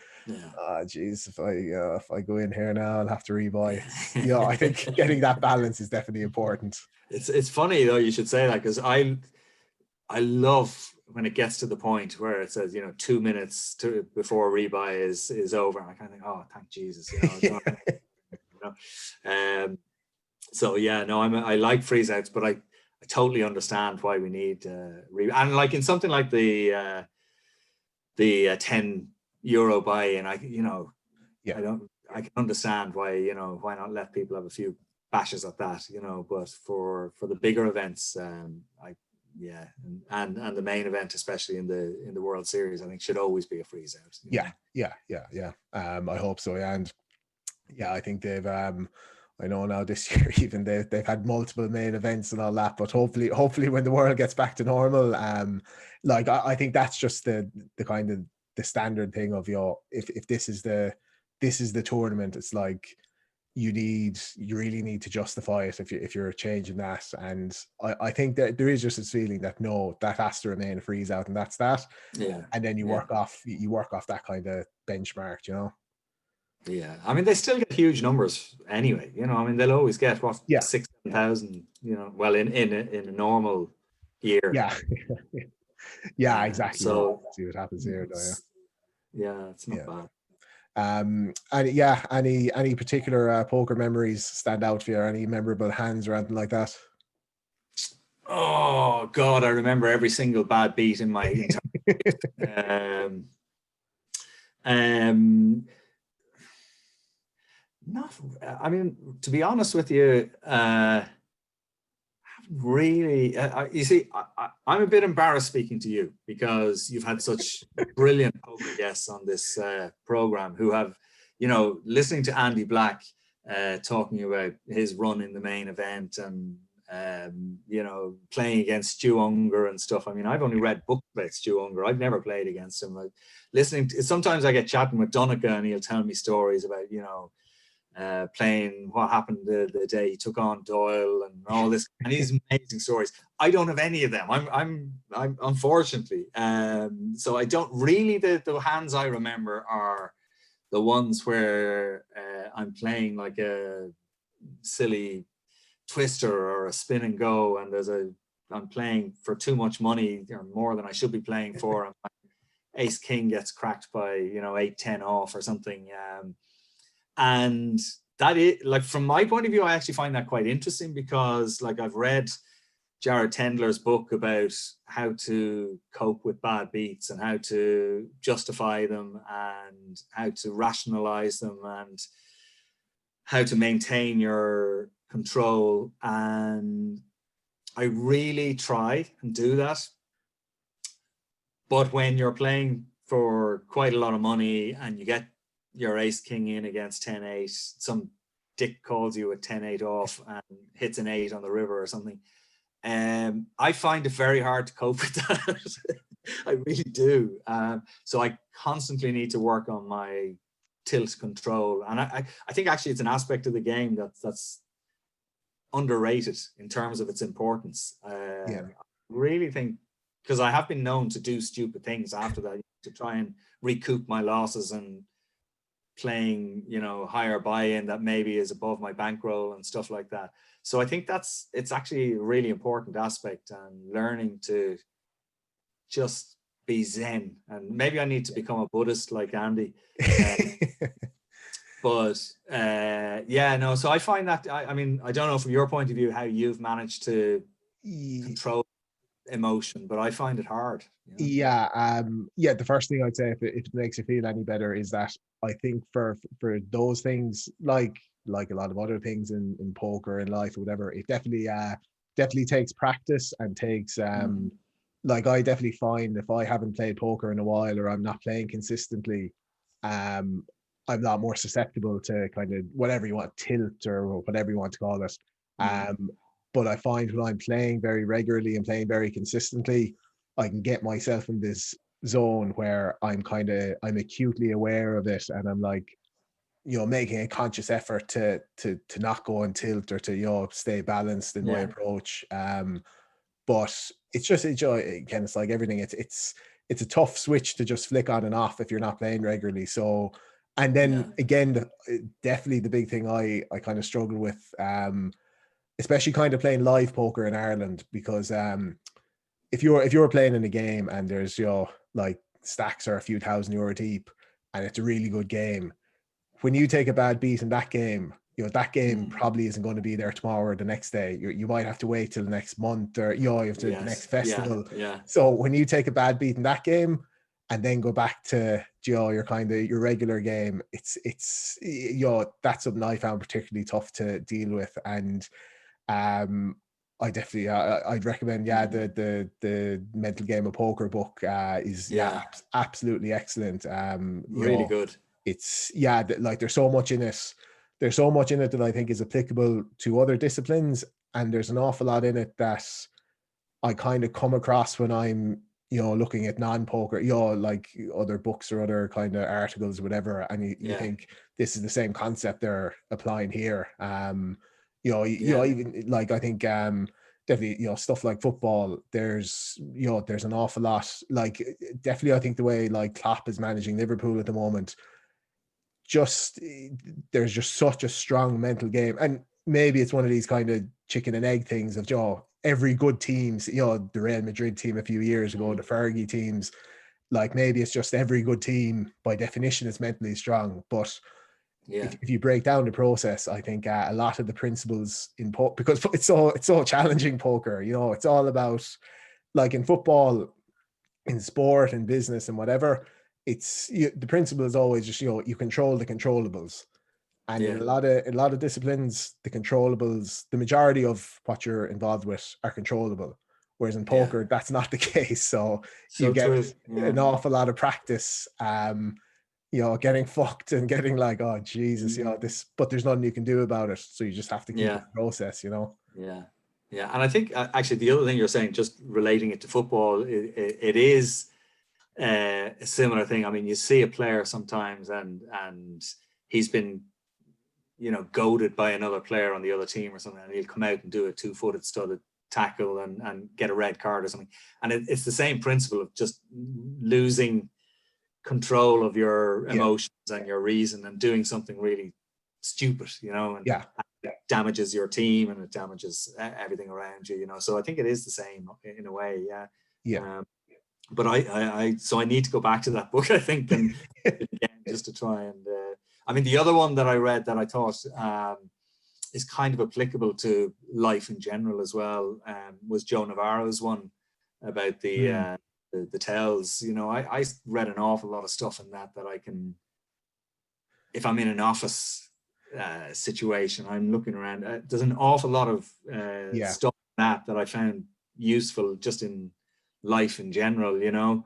oh, geez, if I go in here now, I'll have to rebuy. You know, I think getting that balance is definitely important. It's funny though you should say that, because I love when it gets to the point where it says, you know, 2 minutes before rebuy is over, and I kind of think, oh, thank Jesus, you know. So I like freeze outs, but I totally understand why we need and like in something like the €10 buy-in, I can understand why, you know, why not let people have a few bashes at that, you know. But for the bigger events, and the main event, especially in the World Series, I think should always be a freeze out. I hope so. And I think they've I know now this year even they've had multiple main events and all that, but hopefully when the world gets back to normal, like I think that's just the kind of the standard thing of, you know, if this is the tournament, it's like you really need to justify it if you're changing that. And I think that there is just this feeling that no, that has to remain a freeze out, and that's that. And then you work off that kind of benchmark, you know. I mean, they still get huge numbers anyway, you know. I mean, they'll always get 6,000, you know, well, in a normal year. Exactly. So see what happens here though. It's not bad. And any particular poker memories stand out for you, or any memorable hands or anything like that? Oh God, I remember every single bad beat in my entire I mean, to be honest with you, I haven't really. You see, I'm a bit embarrassed speaking to you, because you've had such brilliant poker guests on this program who have, you know, listening to Andy Black talking about his run in the main event, and you know, playing against Stu Unger and stuff. I mean, I've only read books about Stu Unger. I've never played against him. Sometimes I get chatting with Donica and he'll tell me stories about, you know, playing what happened the day he took on Doyle and all this, and these amazing stories. I don't have any of them. I'm unfortunately, so I don't really. The hands I remember are the ones where I'm playing like a silly twister or a spin and go, and I'm playing for too much money, or more than I should be playing for, and my ace king gets cracked by 8-10 off or something, and that is, like, from my point of view, I actually find that quite interesting, because like I've read Jared Tendler's book about how to cope with bad beats and how to justify them and how to rationalize them and how to maintain your control. And I really try and do that. But when you're playing for quite a lot of money and you get your ace king in against 10-8, some dick calls you at 10-8 off and hits an 8 on the river or something, I find it very hard to cope with that. I really do. So I constantly need to work on my tilt control. And I think actually it's an aspect of the game that's underrated in terms of its importance. I really think, because I have been known to do stupid things after that, to try and recoup my losses and playing, higher buy-in that maybe is above my bankroll and stuff like that. So I think it's actually a really important aspect, and learning to just be zen. And maybe I need to become a Buddhist like Andy. But so I find that, I mean, I don't know from your point of view how you've managed to control emotion, but I find it hard. The first thing I'd say, if it makes you feel any better, is that I think for those things, like a lot of other things in poker and life or whatever, it definitely takes practice and takes like, I definitely find if I haven't played poker in a while, or I'm not playing consistently, I'm a lot more susceptible to kind of whatever you want, tilt or whatever you want to call it. But I find when I'm playing very regularly and playing very consistently, I can get myself in this zone where I'm acutely aware of it, and I'm like, making a conscious effort to not go and tilt, or to stay balanced in my approach. But it's just again, it's like everything. It's a tough switch to just flick on and off if you're not playing regularly. So, and then again, definitely the big thing I kind of struggle with, especially kind of playing live poker in Ireland, because if you're playing in a game and there's like stacks are a few €1,000 deep and it's a really good game, when you take a bad beat in that game, that game probably isn't going to be there tomorrow or the next day. You might have to wait till the next month, or you have to the next festival. So when you take a bad beat in that game and then go back to your regular game, it's that's something I found particularly tough to deal with. And I definitely I'd recommend the Mental Game of Poker book is absolutely excellent. Really good. It's like there's so much in it. There's so much in it that I think is applicable to other disciplines, and there's an awful lot in it that I kind of come across when I'm looking at non-poker, like other books or other kind of articles or whatever, and you think this is the same concept they're applying here. Even like, I think definitely stuff like football, there's an awful lot, like definitely I think the way like Klopp is managing Liverpool at the moment, there's just such a strong mental game. And maybe it's one of these kind of chicken and egg things of every good teams, the Real Madrid team a few years ago, the Fergie teams, like maybe it's just every good team by definition is mentally strong. But if you break down the process, I think a lot of the principles in poker, because it's so challenging, poker, it's all about, like in football, in sport and business and whatever, it's the principle is always just you control the controllables. And in a lot of disciplines, the controllables, the majority of what you're involved with are controllable, whereas in poker that's not the case. So you get an awful lot of practice getting fucked and getting like, oh Jesus, this, but there's nothing you can do about it, so you just have to keep the process. And I think actually the other thing you're saying, just relating it to football, it is a similar thing. I mean, you see a player sometimes and he's been goaded by another player on the other team or something, and he'll come out and do a 2-footed studded tackle and get a red card or something, and it's the same principle of just losing control of your emotions and your reason, and doing something really stupid, you know, and it damages your team and it damages everything around you, you know. So I think it is the same in a way. But I need to go back to that book, I think, and again, just to try and I mean, the other one that I read that I thought is kind of applicable to life in general as well was Joe Navarro's one about the tells. You know, I read an awful lot of stuff in that I can, if I'm in an office situation, I'm looking around, there's an awful lot of stuff in that I found useful just in life in general, you know.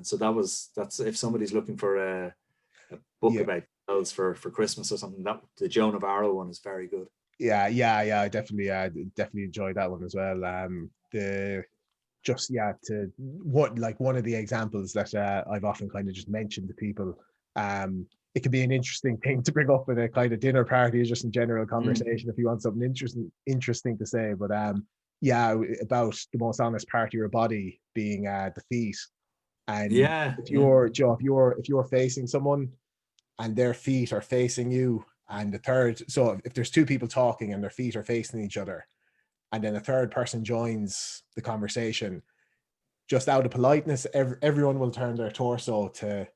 So that's if somebody's looking for a book about tells for Christmas or something, that the Joe Navarro one is very good. I definitely enjoyed that one as well. One of the examples that I've often kind of just mentioned to people, it can be an interesting thing to bring up in a kind of dinner party or just in general conversation if you want something interesting to say. But about the most honest part of your body being the feet. And if you're facing someone and their feet are facing you, and the third, so if there's two people talking and their feet are facing each other, and then a third person joins the conversation, just out of politeness, everyone will turn their torso to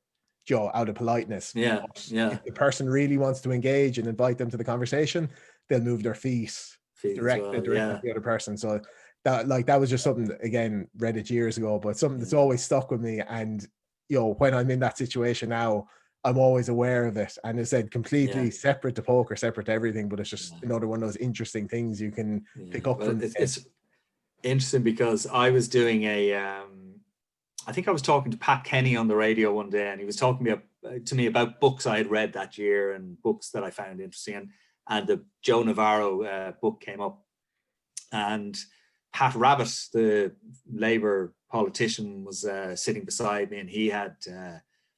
Joe out of politeness. If the person really wants to engage and invite them to the conversation, they'll move their feet directly at the other person. So that was just something, again, read it years ago, but something that's always stuck with me. And when I'm in that situation now, I'm always aware of it. And as I said, completely separate to poker, separate to everything, but it's just another one of those interesting things you can pick up from. It's interesting because I was doing I think I was talking to Pat Kenny on the radio one day, and he was talking to me about books I had read that year and books that I found interesting. And the Joe Navarro book came up, and Pat Rabbitte, the Labour politician, was sitting beside me, and he had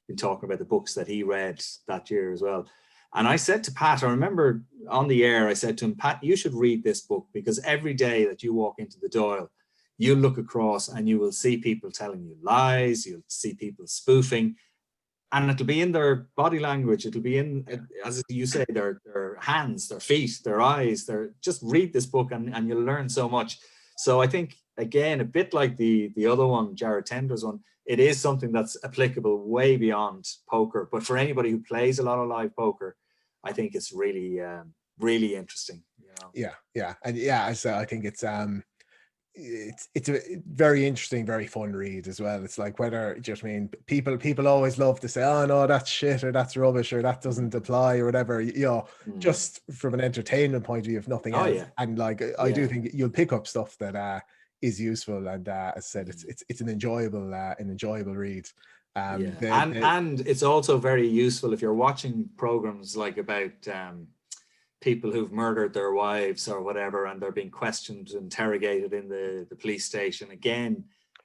been talking about the books that he read that year as well. And I said to Pat, I remember on the air, I said to him, Pat, you should read this book, because every day that you walk into the Dáil, you'll look across and you will see people telling you lies, you'll see people spoofing, and it'll be in their body language, it'll be in, as you say, their hands, their feet, their eyes. Just read this book and you'll learn so much. So I think, again, a bit like the other one, Jared Tender's one, it is something that's applicable way beyond poker. But for anybody who plays a lot of live poker, I think it's really, really interesting. You know? And so I think it's a very interesting, very fun read as well. It's like, whether, just mean, people always love to say, oh no, that's shit, or that's rubbish, or that doesn't apply, or whatever, just from an entertainment point of view, if nothing else. And I do think you'll pick up stuff that is useful, and as I said, it's an enjoyable read. And it's also very useful if you're watching programs like about people who've murdered their wives or whatever, and they're being questioned, interrogated in the police station, again,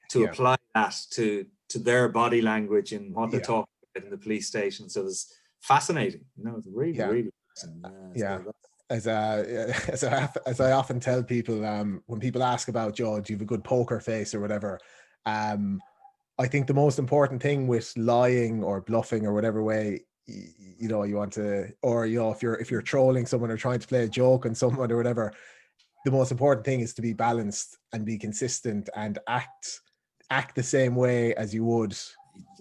to apply that to their body language and what they're talking about in the police station. So it's fascinating, it's really, really fascinating. As I often tell people, when people ask about, do you have a good poker face or whatever, I think the most important thing with lying or bluffing or whatever way you want to, or if you're trolling someone or trying to play a joke on someone or whatever, the most important thing is to be balanced and be consistent and act the same way as you would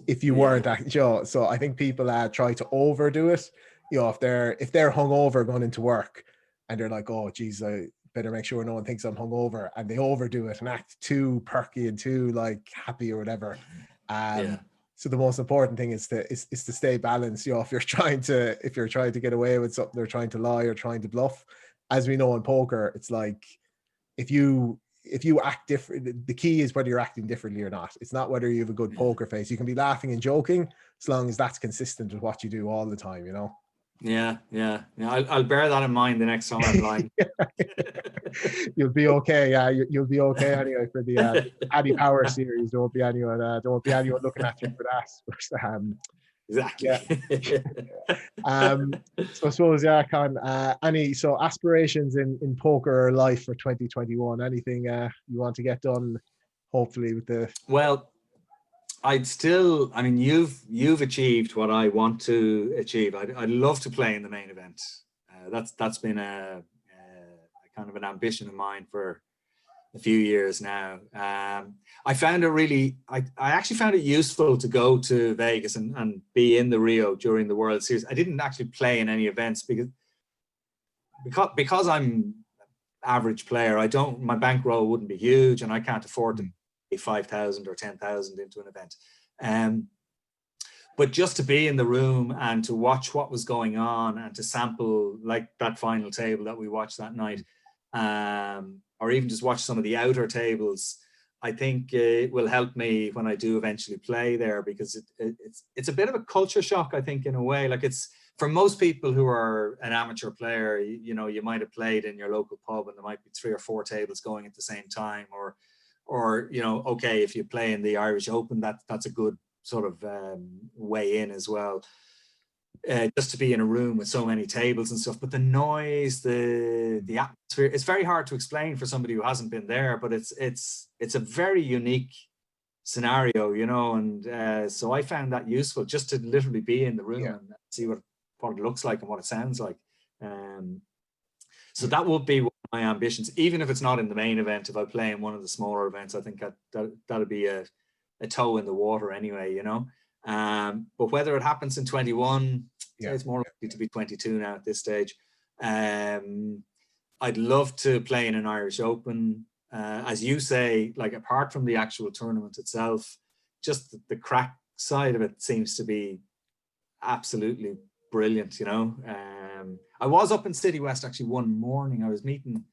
if you weren't acting. So I think people try to overdo it. If they're hungover going into work and they're like, oh geez, I better make sure no one thinks I'm hungover, and they overdo it and act too perky and too happy or whatever. So the most important thing is to stay balanced. If you're trying to get away with something, or trying to lie or trying to bluff, as we know in poker, it's like, if you act different, the key is whether you're acting differently or not. It's not whether you have a good poker face. You can be laughing and joking as long as that's consistent with what you do all the time. I'll bear that in mind the next time I'm lying. You'll be okay. You'll be okay anyway for the Paddy Power series. Don't be anyone looking at you for that. But, exactly. So I suppose, Con, so aspirations in poker or life for 2021? Anything you want to get done? Hopefully with the. Well, I mean, you've achieved what I want to achieve. I'd love to play in the main event. That's been a kind of an ambition of mine for a few years now. I found it really, I actually found it useful to go to Vegas and be in the Rio during the World Series. I didn't actually play in any events because I'm average player. My bankroll wouldn't be huge, and I can't afford to pay 5,000 or 10,000 into an event. But just to be in the room and to watch what was going on and to sample like that final table that we watched that night, or even just watch some of the outer tables, I think it will help me when I do eventually play there, because it's a bit of a culture shock, I think, in a way. Like, it's for most people who are an amateur player, you know, you might have played in your local pub and there might be 3 or 4 tables going at the same time, or you know, okay, if you play in the Irish Open, that's a good sort of way in as well. Just to be in a room with so many tables and stuff, but the noise, the atmosphere, it's very hard to explain for somebody who hasn't been there, but it's a very unique scenario, you know, and so I found that useful, just to literally be in the room and see what it looks like and what it sounds like. So that would be one of my ambitions, even if it's not in the main event. If I play in one of the smaller events, I think that'd be a toe in the water anyway, you know. But whether it happens in 21, it's more likely to be 22 now at this stage. I'd love to play in an Irish Open. As you say, like, apart from the actual tournament itself, just the crack side of it seems to be absolutely brilliant, you know. I was up in City West actually one morning. I was meeting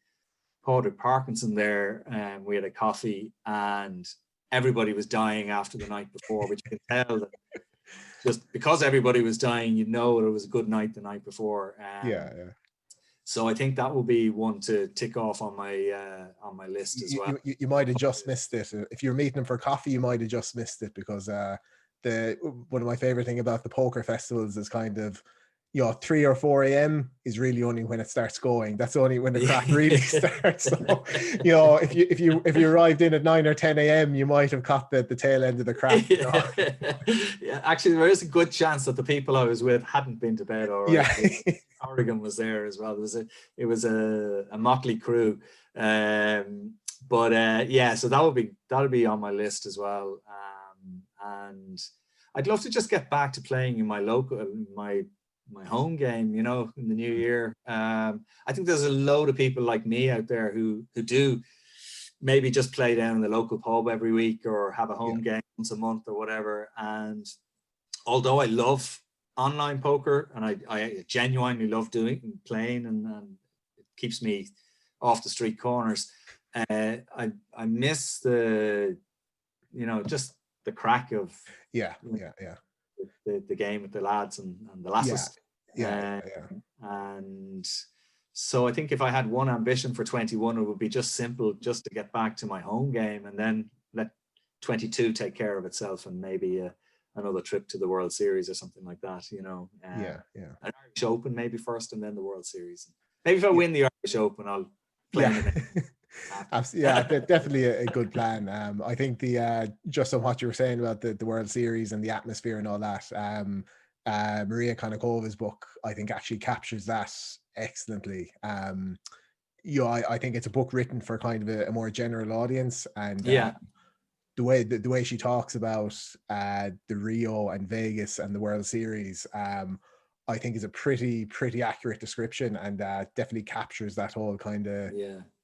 Padraig Parkinson there, and we had a coffee, and everybody was dying after the night before, which you can tell that just because everybody was dying, you know, it was a good night the night before. So I think that will be one to tick off on my list as well. You might have just missed it. If you're meeting him for coffee, you might have just missed it, because one of my favorite thing about the poker festivals is kind of, you know, 3 or 4 a.m. is really only when it starts going. That's only when the crack really starts. So, you know, if you arrived in at 9 or 10 a.m., you might have caught the tail end of the crack. You know? Yeah, actually, there is a good chance that the people I was with hadn't been to bed already. Yeah. Oregon was there as well. It was a motley crew. But so that'll be on my list as well. And I'd love to just get back to playing in my home game, you know, in the new year. I think there's a load of people like me out there who do maybe just play down in the local pub every week, or have a home game once a month or whatever. And although I love online poker, and I genuinely love playing, and it keeps me off the street corners, I miss the, you know, just the crack of the game with the lads and the lasses. And so I think if I had one ambition for 21, it would be just simple, just to get back to my home game, and then let 22 take care of itself, and maybe another trip to the World Series or something like that, you know. An Irish Open maybe first, and then the World Series. Maybe if I win the Irish Open, I'll play in it. Definitely a good plan. I think just on what you were saying about the World Series and the atmosphere and all that, Maria Konakova's book, I think, actually captures that excellently. You know, I think it's a book written for kind of a more general audience, and the way she talks about the Rio and Vegas and the World Series, I think is a pretty accurate description, and definitely captures that whole kind of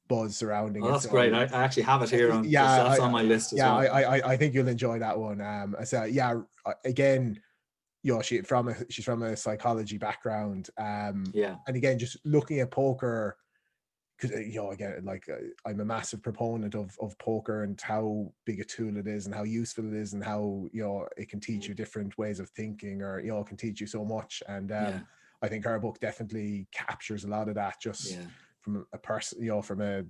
buzz surrounding it. That's great. I actually have it here on that's on my list as well. I think you'll enjoy that one. So again, you know, she's from a psychology background, and again, just looking at poker, because, you know, again, like, I'm a massive proponent of poker, and how big a tool it is, and how useful it is, and how, you know, it can teach you different ways of thinking, or, you know, it can teach you so much. And I think her book definitely captures a lot of that, just from a person, you know, from a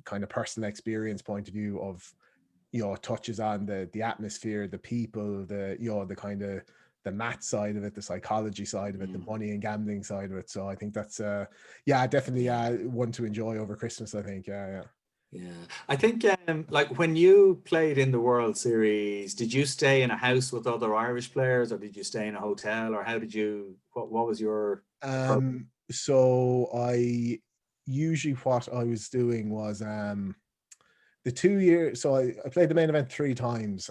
kind of personal experience point of view of, you know, touches on the atmosphere, the people, the, you know, the kind of the math side of it, the psychology side of it, the money and gambling side of it. So I think that's definitely one to enjoy over Christmas, I think. Yeah, I think like when you played in the World Series, did you stay in a house with other Irish players, or did you stay in a hotel, or how did you? What was your approach? So I usually what I was doing was the 2 years. So I played the main event 3 times.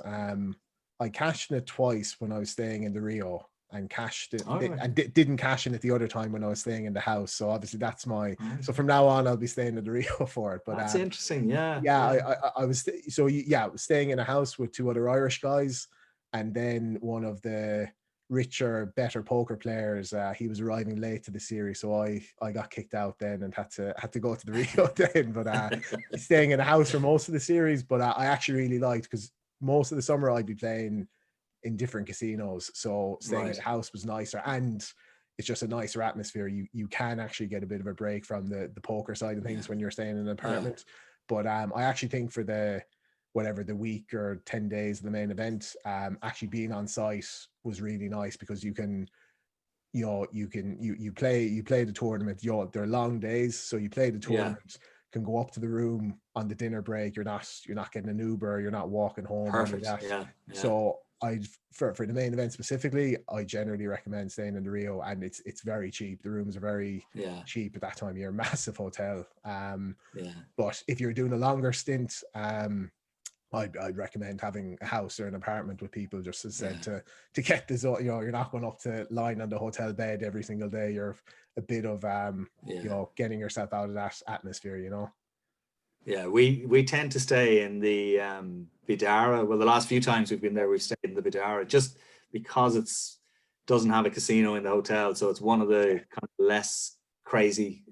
I cashed in it twice when I was staying in the Rio, and cashed it All right. and didn't cash in it the other time when I was staying in the house. So obviously that's my. Right. So from now on, I'll be staying in the Rio for it. But That's interesting. Yeah, yeah, yeah, I was I was staying in a house with 2 other Irish guys, and then one of the richer, better poker players. He was arriving late to the series, so I got kicked out then and had to go to the Rio then. But staying in a house for most of the series. But I actually really liked, because most of the summer I'd be playing in different casinos, so staying in right. a house was nicer, and it's just a nicer atmosphere. You can actually get a bit of a break from the poker side of Yeah, things when you're staying in an yeah, apartment. But I actually think for the whatever the week or 10 days of the main event, actually being on site was really nice, because you can, you play the tournament. They're long days, so you play the yeah. tournament, can go up to the room on the dinner break. You're not getting an Uber, you're not walking home, any of Perfect. that. Yeah, yeah, So for the main event specifically, I generally recommend staying in the Rio, and it's very cheap. The rooms are very yeah, cheap at that time of year. Massive hotel. yeah, But if you're doing a longer stint, I'd recommend having a house or an apartment with people, just as yeah, said, to get this. You're not going up to lying on the hotel bed every single day. You're a bit of yeah. getting yourself out of that atmosphere. Yeah, we tend to stay in the Bidara. Well, the last few times we've been there, we've stayed in the Bidara just because it's doesn't have a casino in the hotel, so it's one of the kind of less crazy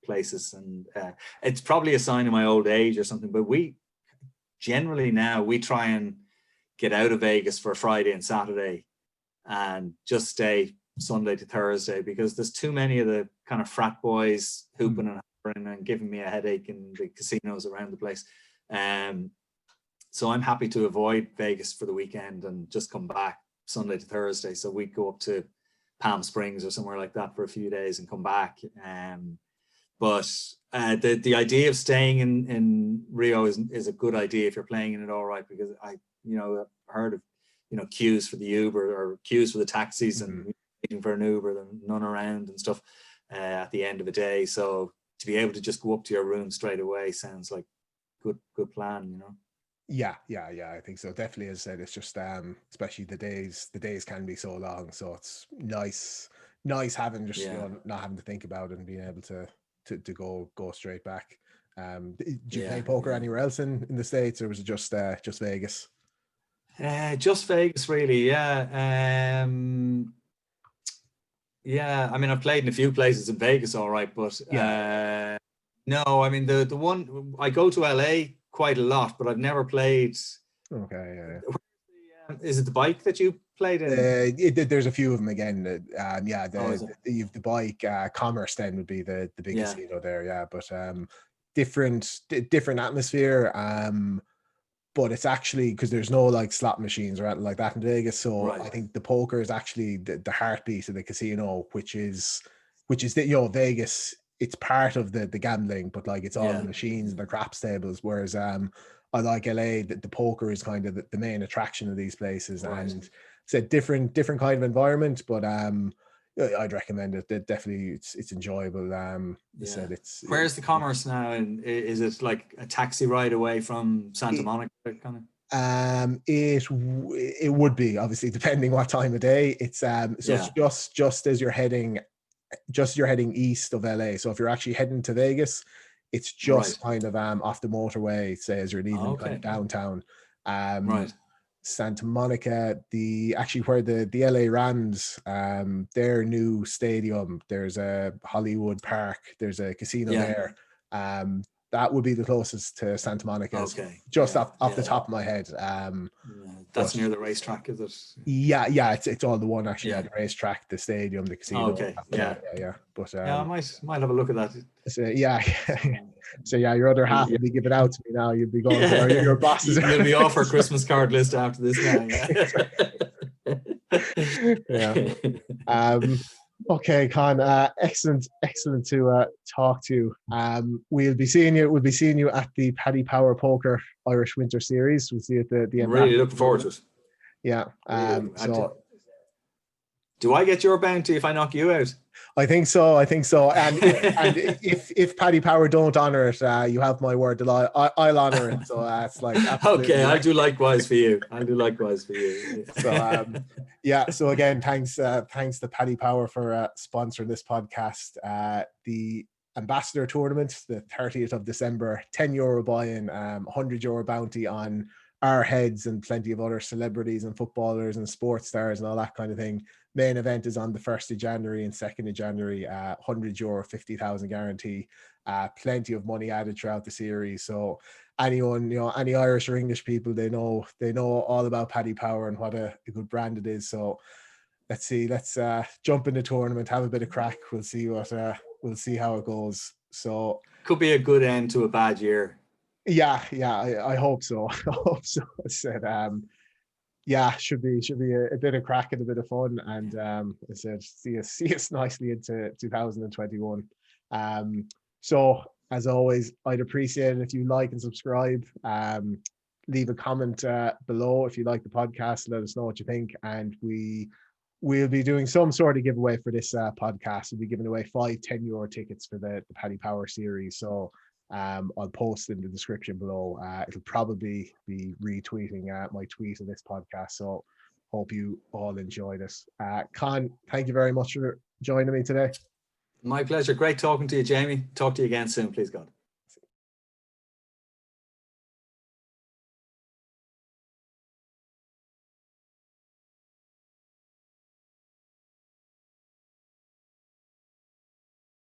places, and it's probably a sign of my old age or something. But we generally now we try and get out of Vegas for Friday and Saturday and just stay Sunday to Thursday, because there's too many of the kind of frat boys hooping and hollering and giving me a headache in the casinos around the place. Um, so I'm happy to avoid Vegas for the weekend and just come back Sunday to Thursday. So we go up to Palm Springs or somewhere like that for a few days and come back. But the idea of staying in Rio is a good idea if you're playing in it all right, because I've heard of queues for the Uber or queues for the taxis and waiting for an Uber, then none around and stuff at the end of a day. So to be able to just go up to your room straight away sounds like good plan. Yeah, I think so. Definitely, as I said, it's just especially the days can be so long, so it's nice having just Yeah, not having to think about it and being able to go straight back. Did you play yeah, poker yeah. anywhere else in the States, or was it just Vegas? Just Vegas, really. Yeah. Yeah. I mean, I've played in a few places in Vegas, all right, but Yeah. no. I mean, the one I go to LA quite a lot, but I've never played. Okay. Yeah. Is it the bike that you played in? There's a few of them again. Yeah, Oh, is it? you've the bike. Commerce then would be the big Yeah. casino there. Yeah, but different atmosphere. But it's actually because there's no like slot machines or anything like that in Vegas. So Right. I think the poker is actually the heartbeat of the casino, which is Vegas. It's part of the gambling, but like it's all the Yeah. machines and the craps tables. Whereas I like LA, that the poker is kind of the main attraction of these places, Right. and it's a different kind of environment. But I'd recommend it. Definitely, it's enjoyable. I Yeah. said it's Where's the Commerce now? And is it like a taxi ride away from Santa Monica, kind of? It would be, obviously, depending what time of day. It's so Yeah. it's just as you're heading east of LA. So if you're actually heading to Vegas, it's Right. just kind of off the motorway, say, as you're leaving kind of Okay. downtown. Right. Santa Monica, actually where the LA Rams, their new stadium, there's a Hollywood Park, there's a casino Yeah. there. That would be the closest to Santa Monica, Okay. just Yeah. off the Yeah. top of my head. Yeah. But That's near the racetrack, is it? yeah, it's all the one actually. Yeah, Yeah. the racetrack, the stadium, the casino. Okay. Yeah, Yeah. yeah. But Yeah. I might have a look at that. so, yeah. So, So yeah, your other half yeah. will be giving out to me now. You'll be going Yeah. to your bosses. You'll be off our Christmas card list after this now. Yeah. Okay, Con. Excellent to talk to. We'll be seeing you at the Paddy Power Poker Irish Winter Series. We'll see you at the I'm really looking forward to it. Yeah. So, do I get your bounty if I knock you out? I think so. And if Paddy Power don't honor it, you have my word that I'll honor it. So it's like okay. I'll do likewise for you. So yeah. So again, thanks to Paddy Power for sponsoring this podcast. The Ambassador Tournament, the 30th of December, €10 buy-in, €100 bounty on our heads and plenty of other celebrities and footballers and sports stars and all that kind of thing. Main event is on the 1st of January and 2nd of January, €100, 50,000 guarantee, plenty of money added throughout the series. So anyone, any Irish or English people, they know all about Paddy Power and what a good brand it is. So let's jump in the tournament, have a bit of crack. We'll see how it goes. So could be a good end to a bad year. Yeah, I hope so. I said, should be a bit of crack and a bit of fun, and I said, see us nicely into 2021. So as always, I'd appreciate it if you like and subscribe. Leave a comment below if you like the podcast. Let us know what you think, and we'll be doing some sort of giveaway for this podcast. We'll be giving away 5 €10 tickets for the Paddy Power series. So I'll post in the description below. It'll probably be retweeting my tweet of this podcast. So hope you all enjoy this. Con, thank you very much for joining me today. My pleasure. Great talking to you, Jamie. Talk to you again soon, please God.